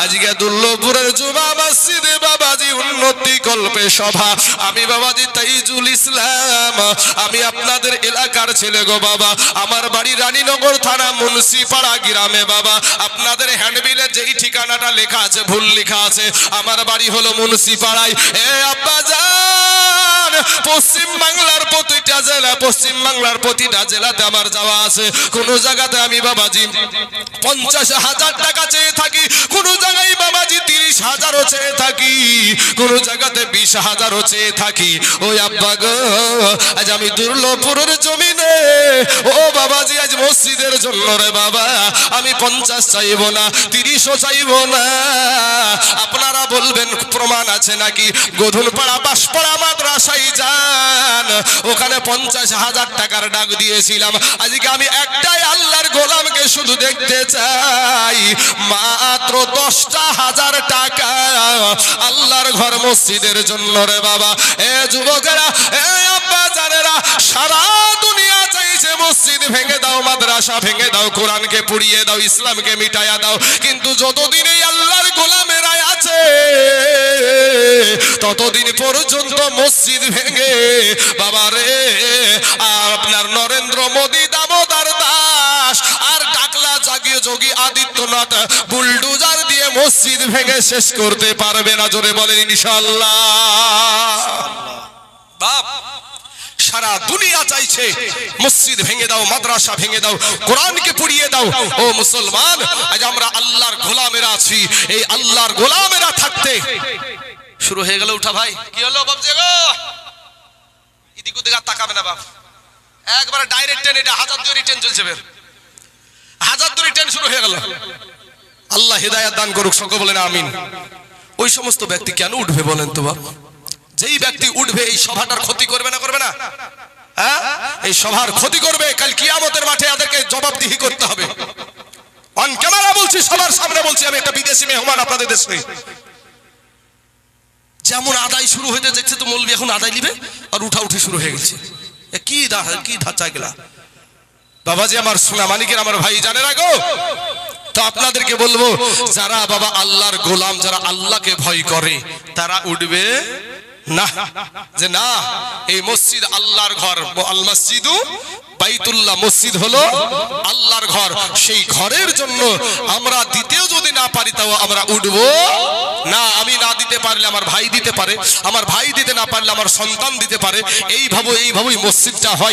আজকে দুল্লভপুরের জুমা মসজিদে বাবাজি উন্নতি কল্পে সভা, আমি বাবাজি তাইজুল ইসলাম, আমি আপনাদের এলাকার ছেলে গো বাবা। আমার বাড়ি রানীনগর থানা মুন্সিপাড়া গ্রামে বাবা। আপনাদের হ্যান্ডবিলে যেই ঠিকানাটা লেখা আছে ভুল লেখা আছে, আমার বাড়ি হলো মুন্সিপাড়ায়। এ আব্বা জান, পশ্চিম বাংলার প্রতিটা জেলা, পশ্চিম বাংলার প্রতিটা জেলাতে আমার যাওয়া আছে। কোন জায়গাতে আমি বাবাজি 50,000 টাকা চেয়ে থাকি, কোন জায়গায় বাবাজি 30 30,000ও চেয়ে থাকি, কোন জায়গাতে 20,000ও চেয়ে থাকি। ওই আব্বা গো, আজ আমি দুর্লভপুরের জমিনে, ও বাবাজি, আজ মসজিদের জন্য রে বাবা আমি 50 চাইবো না, 30ও চাইবো না। আপনারা বলবেন প্রমাণ আছে নাকি? গধুলপাড়া বাঁশপাড়া মাদ্রাসায় যান, ওখানে 50,000 টাকার ডাক দিয়েছিলাম। আজকে আমি একটাই আল্লাহর গোলামকে শুধু দেখতে চাই, মাত্র 10,000 টাকা আল্লাহর ঘর মসজিদের জন্য রে বাবা। এ যুবকেরা, এ আব্বা জানেরা, সারা দুনিয়া চাইছে মসজিদ ভেঙে দাও, মাদ্রাসা ভেঙে দাও, কোরআনকে পুড়িয়ে দাও, ইসলামকে মিটাইয়া দাও, কিন্তু যতদিন এই আল্লাহর গোলামেরা আছে ততদিন পর্যন্ত মসজিদ ভেঙে বাবা রে আপনার নরেন্দ্র মোদী, দামোদর দাস আর টাকলা জাগিয়ে যোগী আদিত্যনাথ বুলডোজার দিয়ে মসজিদ ভেঙে শেষ করতে পারবে না। জোরে বলেন ইনশাআল্লাহ। বাপ, সারা দুনিয়া চাইছে মসজিদ ভেঙে দাও, মাদ্রাসা ভেঙে দাও, কোরআনকে পুড়িয়ে দাও। ও মুসলমান, আজ আমরা আল্লাহর গোলামেরা আছি। এই আল্লাহর গোলামেরা থাকতে শুরু হয়ে গেল উঠা। ভাই কি হলো বাবজি গো? এদিক ওদিক আর তাকাবে না বাপ, একবারে ডাইরেক্ট ট্রেন। এটা 1000 ট্রেন চলছে, বের 1000 ট্রেন শুরু হয়ে গেল। আল্লাহ হেদায়েত দান করুক, সকলে বলেন আমিন। ওই সমস্ত ব্যক্তি কেন উঠবে বলেন তো বাপ? যেই ব্যক্তি উঠবে এই সভাটার ক্ষতি করবে না, করবে না? হ্যাঁ, এই সভার ক্ষতি করবে। কাল কিয়ামতের মাঠে এদেরকে জবাবদিহি করতে হবে। অন ক্যামেরা বলছি, সবার সামনে বলছি, আমি একটা বিদেশি মেহমান আপনাদের দেশে। যেমন আদায় শুরু হয়ে যাচ্ছে তো মৌলবি এখন আদায় নিবে আর উঠা শুরু হয়ে গেছে। কি ধাঁচা গেলা বাবাজি, আমার সোনা মানিকের আমার ভাই জানেন গো। তো আপনাদেরকে বলবো, যারা বাবা আল্লাহর গোলাম, যারা আল্লাহকে ভয় করে, তারা উঠবে না। যে না, এই মসজিদ আল্লাহর ঘর, আল মসজিদু বাইতুল্লাহ, মসজিদ হলো আল্লাহর ঘর। সেই ঘরের জন্য আমরা দিতেও যদি না পারি তাও আমরা উঠবো না। আমি না দিতে পারলে আমার ভাই দিতে পারে, আমার ভাই দিতে না পারলে আমার সন্তান দিতে পারে। এইভাবেই মসজিদটা হয়।